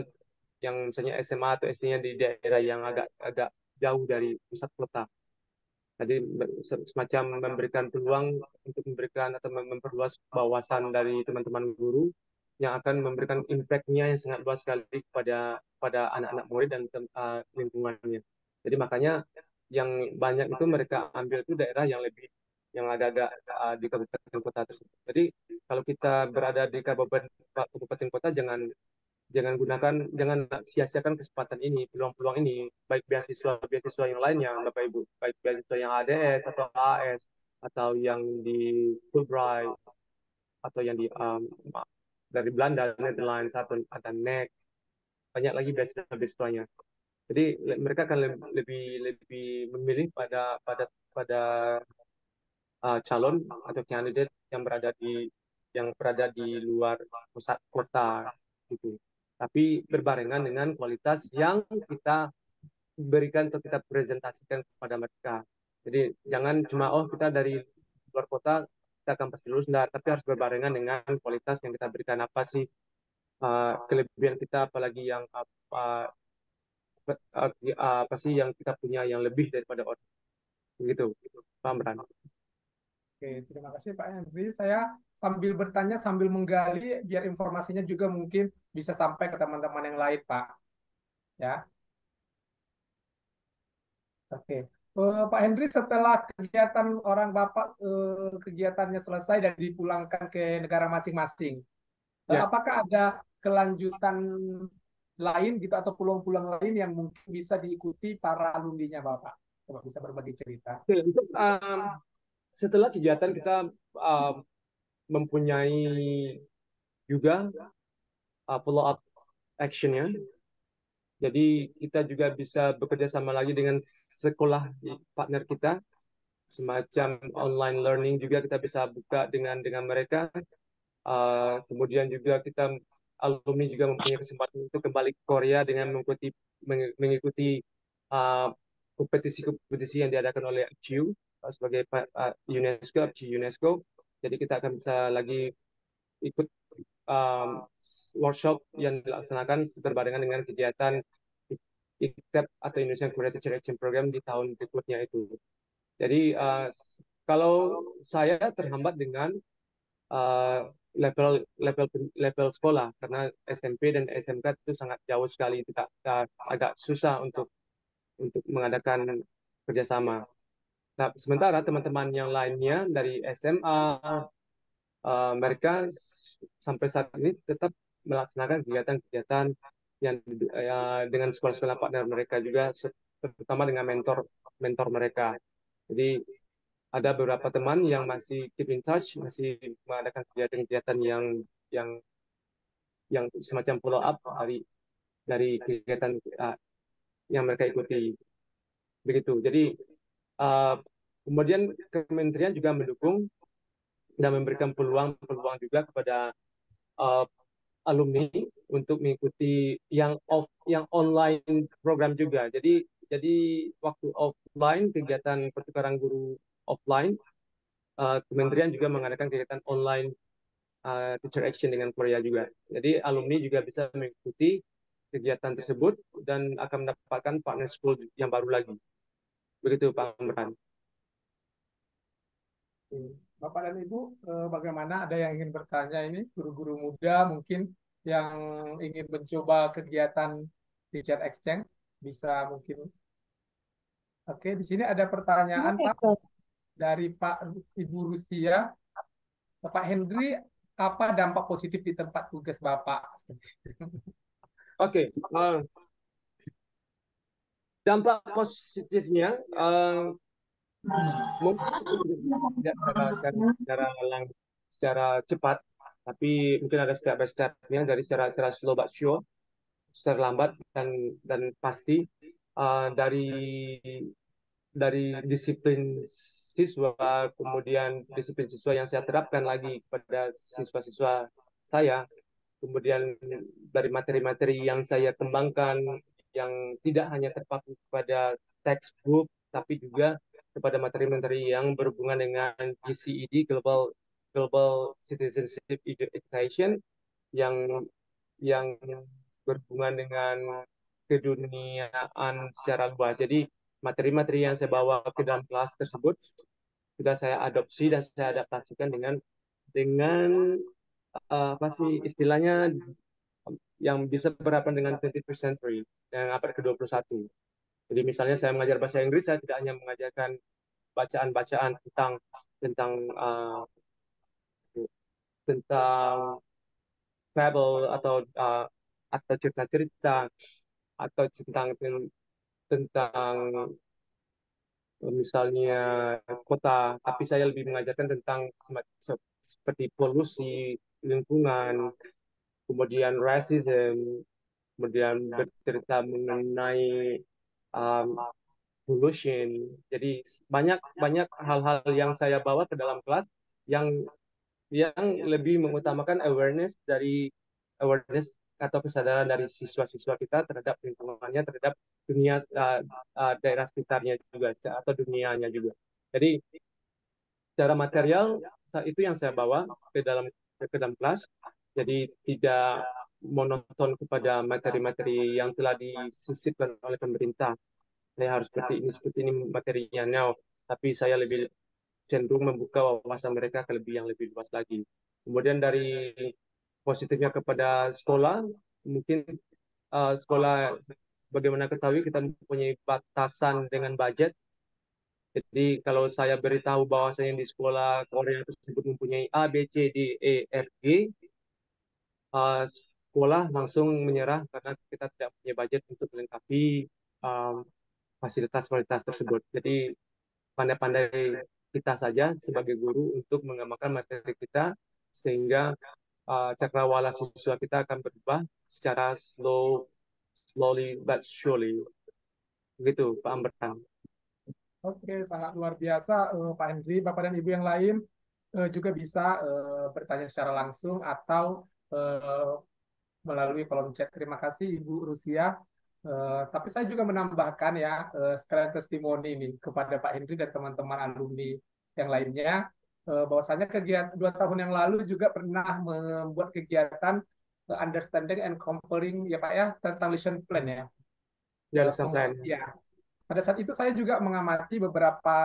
yang misalnya SMA atau SD-nya di daerah yang agak agak jauh dari pusat kota. Jadi semacam memberikan peluang untuk memberikan atau memperluas wawasan dari teman-teman guru yang akan memberikan impact-nya yang sangat luas sekali pada anak-anak murid dan lingkungannya. Jadi makanya yang banyak itu mereka ambil itu daerah yang agak-agak di kabupaten kota tersebut. Jadi kalau kita berada di kabupaten kota, jangan sia-siakan kesempatan ini, peluang-peluang ini, baik beasiswa yang lainnya, Bapak Ibu, baik beasiswa yang ADS atau AS atau yang di Fulbright atau yang dari Belanda, Netherlands atau ada NEC, banyak lagi beasiswanya. Jadi mereka akan lebih lebih memilih pada calon atau kandidat yang berada di luar pusat kota gitu. Tapi berbarengan dengan kualitas yang kita berikan atau kita presentasikan kepada mereka. Jadi jangan cuma kita dari luar kota kita akan pasti lulus, enggak, tapi harus berbarengan dengan kualitas yang kita berikan. Apa sih kelebihan kita, apalagi yang apa sih yang kita punya yang lebih daripada orang, begitu, paham Ran? Oke, terima kasih Pak Henry. Saya sambil bertanya, sambil menggali, biar informasinya juga mungkin bisa sampai ke teman-teman yang lain, Pak. Ya, oke. Pak Henry, setelah kegiatan orang Bapak, kegiatannya selesai dan dipulangkan ke negara masing-masing, Ya. apakah ada kelanjutan lain gitu atau peluang-peluang lain yang mungkin bisa diikuti para alumninya Bapak? Coba bisa berbagi cerita. Oke, untuk setelah kegiatan kita mempunyai juga follow up actionnya. Jadi kita juga bisa bekerja sama lagi dengan sekolah partner kita, semacam online learning juga kita bisa buka dengan mereka. Kemudian juga alumni juga mempunyai kesempatan untuk kembali ke Korea dengan mengikuti uh, kompetisi-kompetisi yang diadakan oleh ACU sebagai UNESCO. Jadi kita akan bisa lagi ikut um, workshop yang dilaksanakan berbarengan dengan kegiatan ICTEP atau Indonesian Korea Teacher Action Program di tahun berikutnya itu. Jadi kalau saya terhambat dengan uh, level level level sekolah karena SMP dan SMK itu sangat jauh sekali, tidak agak susah untuk mengadakan kerjasama. Nah, sementara teman-teman yang lainnya dari SMA, mereka sampai saat ini tetap melaksanakan kegiatan-kegiatan yang dengan sekolah-sekolah partner mereka juga, terutama dengan mentor mereka. Jadi ada beberapa teman yang masih keep in touch, masih mengadakan kegiatan-kegiatan yang yang semacam follow up dari kegiatan yang mereka ikuti. Begitu. Jadi uh, kemudian kementerian juga mendukung dan memberikan peluang-peluang juga kepada uh, alumni untuk mengikuti yang online program juga. Jadi waktu offline, kegiatan pertukaran guru offline, kementerian juga mengadakan kegiatan online teacher action dengan Korea juga. Jadi alumni juga bisa mengikuti kegiatan tersebut dan akan mendapatkan partner school yang baru lagi. Begitu Pak Amran. Bapak dan Ibu, bagaimana, ada yang ingin bertanya ini, guru-guru muda mungkin yang ingin mencoba kegiatan teacher exchange, bisa mungkin. Oke, di sini ada pertanyaan Pak dari Pak Ibu Rusia. Pak Henry, apa dampak positif di tempat tugas Bapak? Oke, dampak positifnya mungkin tidak secara cepat, tapi mungkin ada step by step-nya, dari secara slow but sure, secara lambat dan pasti. Dari dari disiplin siswa, kemudian disiplin siswa yang saya terapkan lagi kepada siswa-siswa saya, kemudian dari materi-materi yang saya kembangkan yang tidak hanya terpaku kepada textbook, tapi juga kepada materi-materi yang berhubungan dengan GCED, Global Global Citizenship Education, yang yang berhubungan dengan keduniaan secara luas. Jadi materi-materi yang saya bawa ke dalam kelas tersebut sudah saya adopsi dan saya adaptasikan dengan apa sih istilahnya yang bisa berhadapan dengan 21st century, yang abad ke-21. Jadi misalnya saya mengajar bahasa Inggris, saya tidak hanya mengajarkan bacaan-bacaan tentang uh, tentang fable atau cerita-cerita atau tentang misalnya kota, tapi saya lebih mengajarkan tentang seperti polusi lingkungan, kemudian racism, kemudian bercerita mengenai um, pollution. Jadi banyak banyak hal-hal yang saya bawa ke dalam kelas yang yang lebih mengutamakan awareness atau kesadaran dari siswa-siswa kita terhadap lingkungannya, terhadap dunia daerah sekitarnya juga atau dunianya juga. Jadi secara material itu yang saya bawa ke dalam kelas. Jadi tidak monoton kepada materi-materi yang telah disisipkan oleh pemerintah. Saya harus seperti ini materinya now. Tapi saya lebih cenderung membuka wawasan mereka ke yang lebih luas lagi. Kemudian dari positifnya kepada sekolah, mungkin sekolah bagaimana ketahui kita mempunyai batasan dengan budget. Jadi kalau saya beritahu bahwasanya di sekolah Korea tersebut mempunyai A, B, C, D, E, F, G, sekolah langsung menyerah karena kita tidak punya budget untuk melengkapi fasilitas-fasilitas tersebut. Jadi pandai-pandai kita saja sebagai guru untuk mengamalkan materi kita sehingga cakrawala siswa kita akan berubah secara slowly but surely. Begitu, Pak Ambertan. Oke, sangat luar biasa Pak Henry. Bapak dan Ibu yang lain juga bisa bertanya secara langsung atau melalui kolom chat. Terima kasih Ibu Rusia. Tapi saya juga menambahkan ya sekalian testimoni ini kepada Pak Henry dan teman-teman alumni yang lainnya, bahwasanya kegiatan 2 tahun yang lalu juga pernah membuat kegiatan understanding and comparing ya Pak ya tentang lesson plan ya. Ya, plan. Ya, pada saat itu saya juga mengamati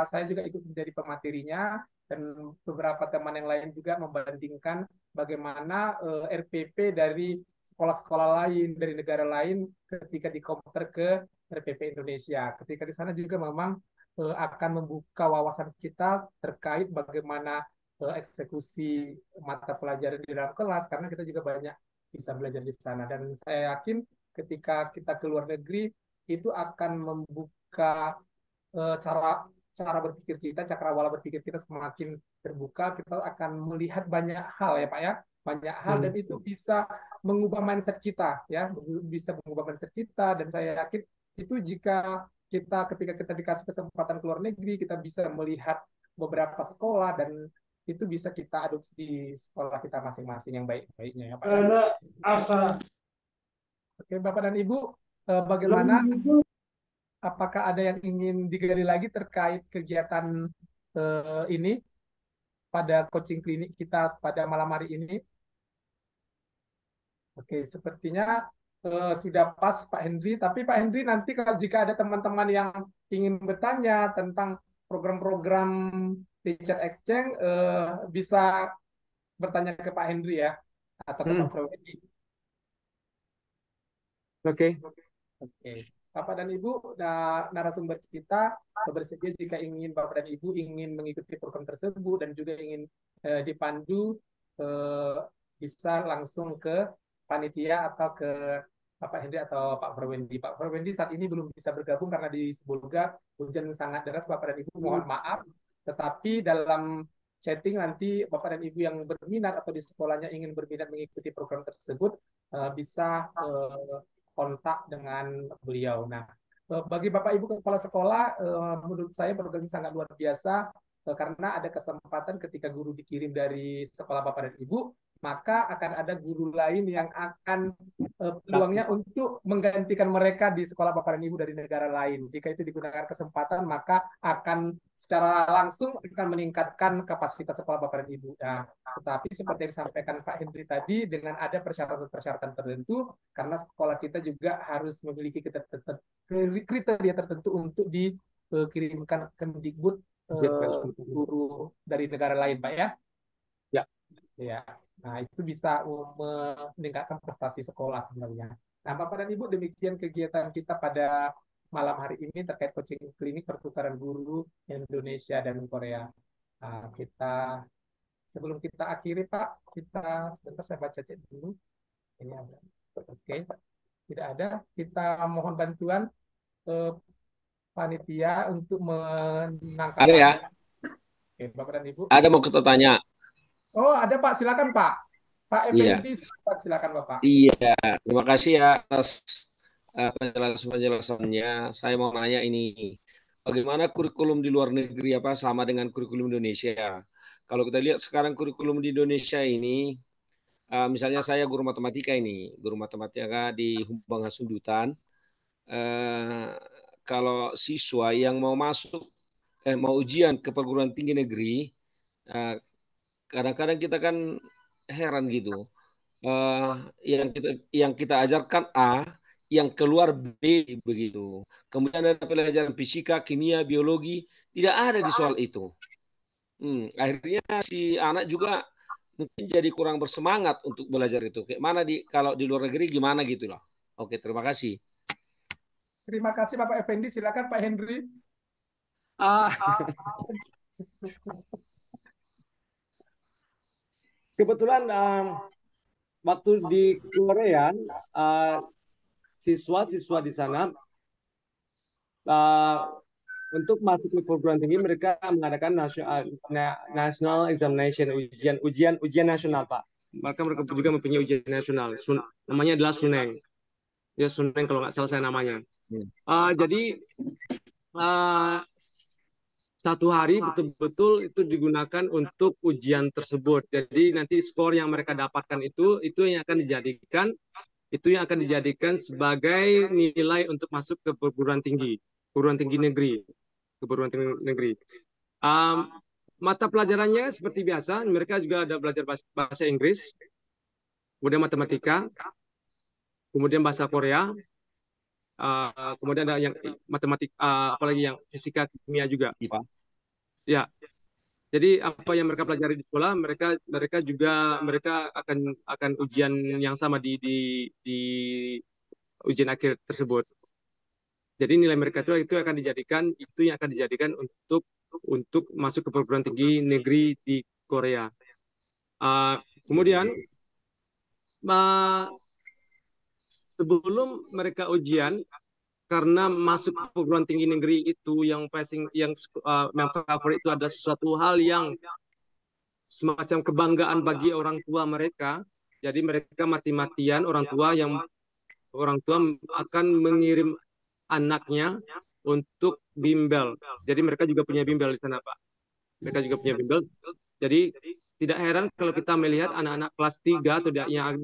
saya juga ikut menjadi pematerinya dan beberapa teman yang lain juga membandingkan bagaimana RPP dari sekolah-sekolah lain, dari negara lain ketika di-compare ke RPP Indonesia. Ketika di sana juga memang akan membuka wawasan kita terkait bagaimana eksekusi mata pelajaran di dalam kelas, karena kita juga banyak bisa belajar di sana. Dan saya yakin ketika kita ke luar negeri, itu akan membuka cara cara berpikir kita, cakrawala berpikir kita semakin terbuka. Kita akan melihat banyak hal ya Pak ya, banyak hal dan itu bisa mengubah mindset kita ya, bisa mengubah mindset kita. Dan saya yakin itu jika ketika kita dikasih kesempatan ke luar negeri, kita bisa melihat beberapa sekolah dan itu bisa kita adopsi di sekolah kita masing-masing yang baik-baiknya ya Pak ya. Oke Bapak dan Ibu, bagaimana? Apakah ada yang ingin digali lagi terkait kegiatan ini pada coaching klinik kita pada malam hari ini? Oke, sepertinya sudah pas Pak Henry. Tapi Pak Henry nanti kalau jika ada teman-teman yang ingin bertanya tentang program-program teacher exchange, bisa bertanya ke Pak Henry ya atau ke Pak Prowendi. Oke. Oke. Bapak dan Ibu, narasumber kita bersedia jika Bapak dan Ibu ingin mengikuti program tersebut dan juga ingin dipandu, bisa langsung ke panitia atau ke Bapak Henry atau Pak Prowendi. Pak Prowendi saat ini belum bisa bergabung karena di Sibolga hujan sangat deras. Bapak dan Ibu mohon maaf, tetapi dalam chatting nanti Bapak dan Ibu yang berminat atau di sekolahnya ingin berminat mengikuti program tersebut bisa kontak dengan beliau. Nah, Bagi Bapak Ibu Kepala Sekolah, menurut saya program ini sangat luar biasa karena ada kesempatan ketika guru dikirim dari sekolah Bapak dan Ibu, maka akan ada guru lain yang akan peluangnya untuk menggantikan mereka di sekolah Bapak dan Ibu dari negara lain. Jika itu digunakan kesempatan, maka akan secara langsung akan meningkatkan kapasitas sekolah Bapak dan Ibu. Nah, tetapi seperti yang disampaikan Pak Hendri tadi, dengan ada persyaratan-persyaratan tertentu, karena sekolah kita juga harus memiliki kriteria tertentu untuk dikirimkan ke Kemdikbud guru dari negara lain, Pak ya. Ya. Ya. Nah, itu bisa meningkatkan prestasi sekolah sebenarnya. Nah, Bapak dan Ibu, demikian kegiatan kita pada malam hari ini terkait coaching klinik pertukaran guru Indonesia dan Korea. Nah, sebelum kita akhiri, Pak, kita sebentar saya baca chat dulu. Ini ada. Oke, tidak ada. Kita mohon bantuan panitia untuk menangkap. Ada ya? Oke, Bapak dan Ibu. Ada mau kita tanya. Oh, ada Pak, silakan Pak. Pak Effendi, silakan Bapak. Iya, terima kasih ya atas penjelasannya. Saya mau nanya ini, bagaimana kurikulum di luar negeri sama dengan kurikulum Indonesia? Kalau kita lihat sekarang kurikulum di Indonesia ini, misalnya saya guru matematika di Humbang Hasundutan. Kalau siswa yang mau mau ujian ke perguruan tinggi negeri, kadang-kadang kita kan heran gitu. Yang kita ajarkan A, yang keluar B begitu. Kemudian ada pelajaran fisika, kimia, biologi, tidak ada di soal itu. Akhirnya si anak juga mungkin jadi kurang bersemangat untuk belajar itu. Kayak mana kalau di luar negeri gimana gitu loh. Oke, terima kasih. Terima kasih Bapak Effendi, silakan Pak Hendri. Kebetulan waktu di Korea, siswa-siswa di sana untuk masuk ke perguruan tinggi mereka mengadakan national examination, ujian nasional, Pak. Mereka juga mempunyai ujian nasional. Namanya adalah Suneng. Ya, Suneng kalau nggak salah saya namanya. Jadi satu hari betul-betul itu digunakan untuk ujian tersebut. Jadi nanti skor yang mereka dapatkan itu yang akan dijadikan sebagai nilai untuk masuk ke perguruan tinggi negeri. Mata pelajarannya seperti biasa, mereka juga ada belajar bahasa Inggris, kemudian matematika, kemudian bahasa Korea, kemudian ada yang matematik, apalagi yang fisika, kimia juga. Ya, jadi apa yang mereka pelajari di sekolah, mereka akan ujian yang sama di ujian akhir tersebut. Jadi nilai mereka itu yang akan dijadikan untuk masuk ke perguruan tinggi negeri di Korea. Kemudian sebelum mereka ujian, karena masuk ke perguruan tinggi negeri itu yang favorit itu ada sesuatu hal yang semacam kebanggaan bagi orang tua mereka. Jadi mereka mati-matian orang tua akan mengirim anaknya untuk bimbel. Jadi mereka juga punya bimbel di sana, Pak. Mereka juga punya bimbel. Jadi tidak heran kalau kita melihat anak-anak kelas 3 atau yang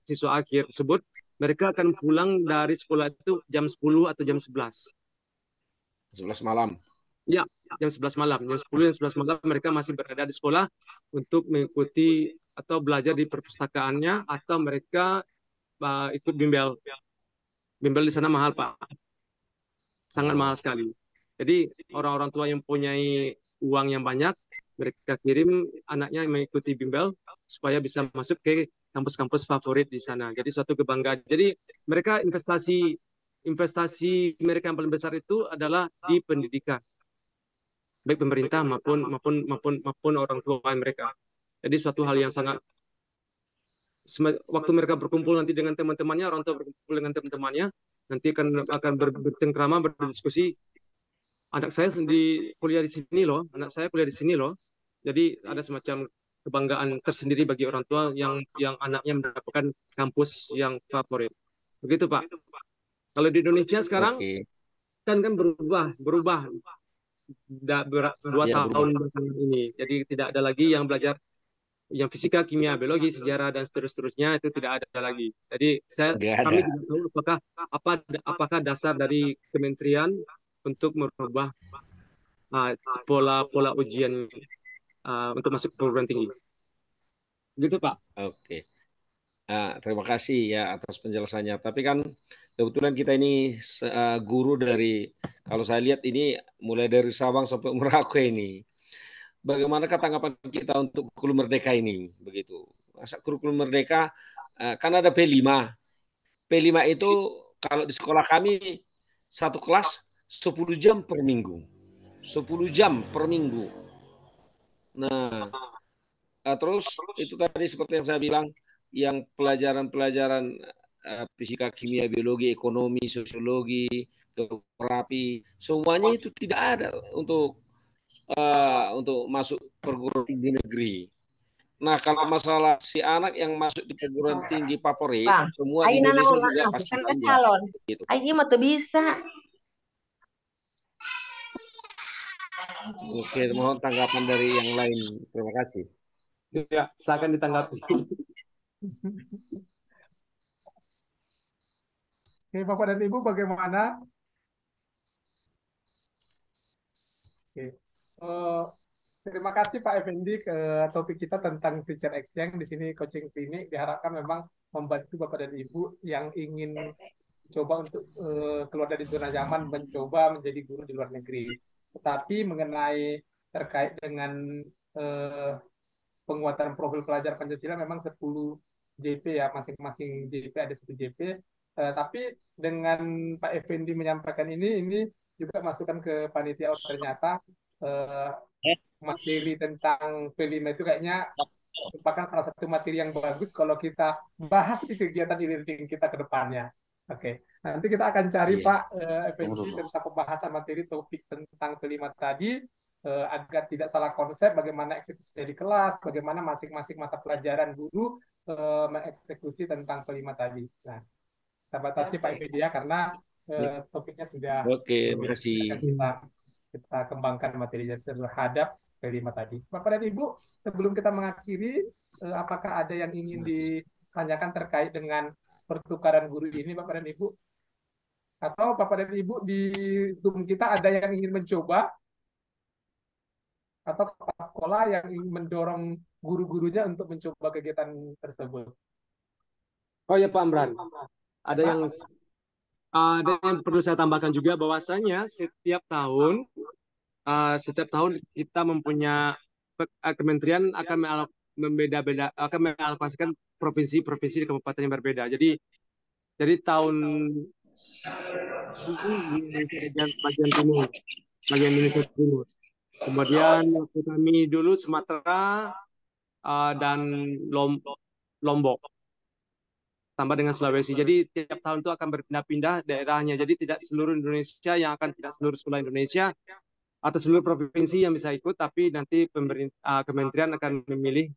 siswa akhir tersebut, mereka akan pulang dari sekolah itu jam 10 atau jam 11. 11 malam. Ya, jam 11 malam. Jam 10 dan 11 malam mereka masih berada di sekolah untuk mengikuti atau belajar di perpustakaannya, atau mereka ikut bimbel. Bimbel di sana mahal, Pak. Sangat mahal sekali. Jadi orang-orang tua yang mempunyai uang yang banyak, mereka kirim anaknya mengikuti bimbel supaya bisa masuk ke kampus-kampus favorit di sana. Jadi suatu kebanggaan. Jadi mereka investasi mereka yang paling besar itu adalah di pendidikan, baik pemerintah maupun orang tua mereka. Jadi suatu hal yang sangat, waktu mereka berkumpul nanti dengan teman-temannya, orang tua berkumpul dengan teman-temannya, nanti akan bercengkrama, berdiskusi. Anak saya kuliah di sini loh. Jadi ada semacam kebanggaan tersendiri bagi orang tua yang anaknya mendapatkan kampus yang favorit. Begitu, Pak. Kalau di Indonesia sekarang, kan berubah 2 Ya, tahun berubah. belakangan ini. Jadi tidak ada lagi yang belajar yang fisika, kimia, biologi, sejarah dan seterusnya itu tidak ada lagi. Jadi Nggak ada. kami tidak tahu apakah dasar dari kementerian untuk merubah pola ujian untuk masuk ke perguruan tinggi. Gitu Pak. Oke. Nah, terima kasih ya atas penjelasannya. Tapi kan kebetulan kita ini guru dari, kalau saya lihat ini mulai dari Sabang sampai Merauke ini. Bagaimana tanggapan kita untuk kurikulum merdeka ini? Begitu. Masa kurikulum merdeka kan ada P5. P5 itu kalau di sekolah kami satu kelas 10 jam per minggu. 10 jam per minggu. Nah, terus itu tadi seperti yang saya bilang, yang pelajaran-pelajaran fisika, kimia, biologi, ekonomi, sosiologi, geografi, semuanya itu tidak ada untuk masuk perguruan tinggi negeri. Nah, kalau masalah si anak yang masuk di perguruan tinggi favorit, Bang, semua di ayo nana Indonesia orang juga pasti asisten ke bangga. salon. Gitu. Ayo mah tuh bisa. Oke, mohon tanggapan dari yang lain. Terima kasih. Ya, silakan ditanggapi. Oke, Bapak dan Ibu bagaimana? Oke. Eh, Terima kasih Pak Effendi ke topik kita tentang teacher exchange. Di sini coaching klinik diharapkan memang membantu Bapak dan Ibu yang ingin coba untuk keluar dari zona nyaman, mencoba menjadi guru di luar negeri. Tetapi mengenai terkait dengan eh, penguatan profil pelajar Pancasila memang 10 JP ya, masing-masing JP ada 1 JP. Tapi dengan Pak Effendi menyampaikan ini juga masukan ke panitia. Oh, ternyata eh, materi tentang P5 itu kayaknya merupakan salah satu materi yang bagus kalau kita bahas di kegiatan e-learning kita ke depannya. Oke, nanti kita akan cari Iya. Pak Effendi tentang pembahasan materi topik tentang kelima tadi agar tidak salah konsep bagaimana eksekusinya di kelas, bagaimana masing-masing mata pelajaran guru mengeksekusi tentang kelima tadi. Nah, kita batasi Pak Effendi ya karena topiknya sudah Oke, terima kasih. akan kita kembangkan materinya terhadap kelima tadi. Bapak dan Ibu, sebelum kita mengakhiri, apakah ada yang ingin ditanyakan terkait dengan pertukaran guru ini, Bapak dan Ibu? Atau Bapak dan Ibu di Zoom kita ada yang ingin mencoba atau kepala sekolah yang ingin mendorong guru-gurunya untuk mencoba kegiatan tersebut? Oh ya Pak Amran, ada Pak, yang perlu saya tambahkan juga bahwasanya setiap tahun kita mempunyai kementerian akan akan mengalokasikan provinsi-provinsi di kabupaten yang berbeda. Jadi tahun ini di bagian timur, bagian Indonesia Timur. Kemudian waktu kami dulu Sumatera dan Lombok, tambah dengan Sulawesi. Jadi tiap tahun itu akan berpindah-pindah daerahnya. Jadi tidak seluruh Indonesia yang akan, tidak seluruh sekolah Indonesia atau seluruh provinsi yang bisa ikut, tapi nanti kementerian akan memilih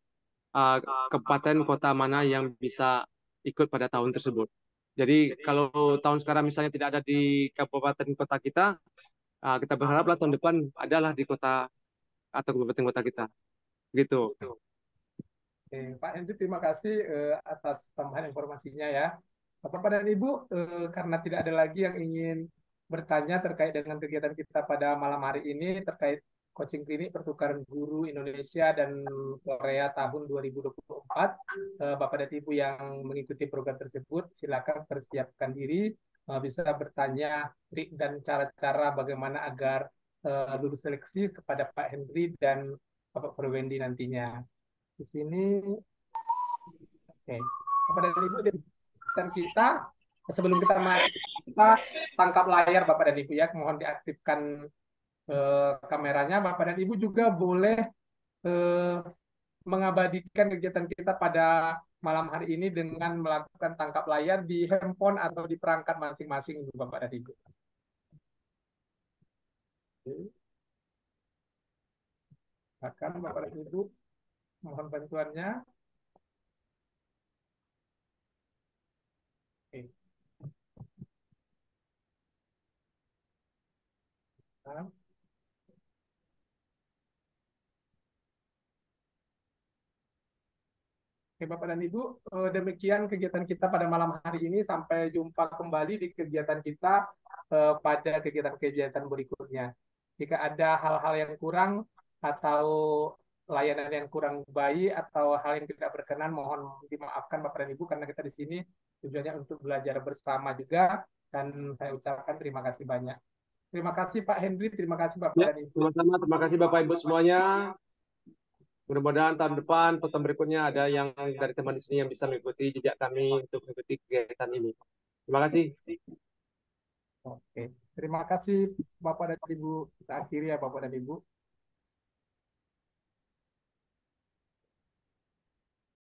kabupaten kota mana yang bisa ikut pada tahun tersebut. Jadi kalau tahun sekarang misalnya tidak ada di kabupaten kota kita berharaplah tahun depan adalah di kota atau kabupaten kota kita. Gitu. Pak Hendri, terima kasih atas tambahan informasinya ya. Bapak dan Ibu, karena tidak ada lagi yang ingin bertanya terkait dengan kegiatan kita pada malam hari ini terkait coaching klinik pertukaran guru Indonesia dan Korea tahun 2024, Bapak dan Ibu yang mengikuti program tersebut, silakan persiapkan diri, bisa bertanya trik dan cara-cara bagaimana agar lulus seleksi kepada Pak Hendri dan Bapak Perwendi nantinya. Di sini, oke. Bapak dan Ibu, dan kita sebelum kita kita tangkap layar Bapak dan Ibu ya, mohon diaktifkan kameranya. Bapak dan Ibu juga boleh eh, mengabadikan kegiatan kita pada malam hari ini dengan melakukan tangkap layar di handphone atau di perangkat masing-masing Bapak dan Ibu. Silakan Bapak dan Ibu, mohon bantuannya. Oke. Oke, Bapak dan Ibu, demikian kegiatan kita pada malam hari ini. Sampai jumpa kembali di kegiatan kita pada kegiatan-kegiatan berikutnya. Jika ada hal-hal yang kurang atau layanan yang kurang baik atau hal yang tidak berkenan, mohon dimaafkan Bapak dan Ibu, karena kita di sini tujuannya untuk belajar bersama juga. Dan saya ucapkan terima kasih banyak. Terima kasih Pak Henry, terima kasih Bapak Ya, dan Ibu. sama-sama. Terima kasih Bapak Ibu semuanya. Mudah-mudahan tahun depan, atau tahun berikutnya ada yang dari teman di sini yang bisa mengikuti jejak kami untuk mengikuti kegiatan ini. Terima kasih. Oke, terima kasih Bapak dan Ibu. Kita akhiri ya Bapak dan Ibu.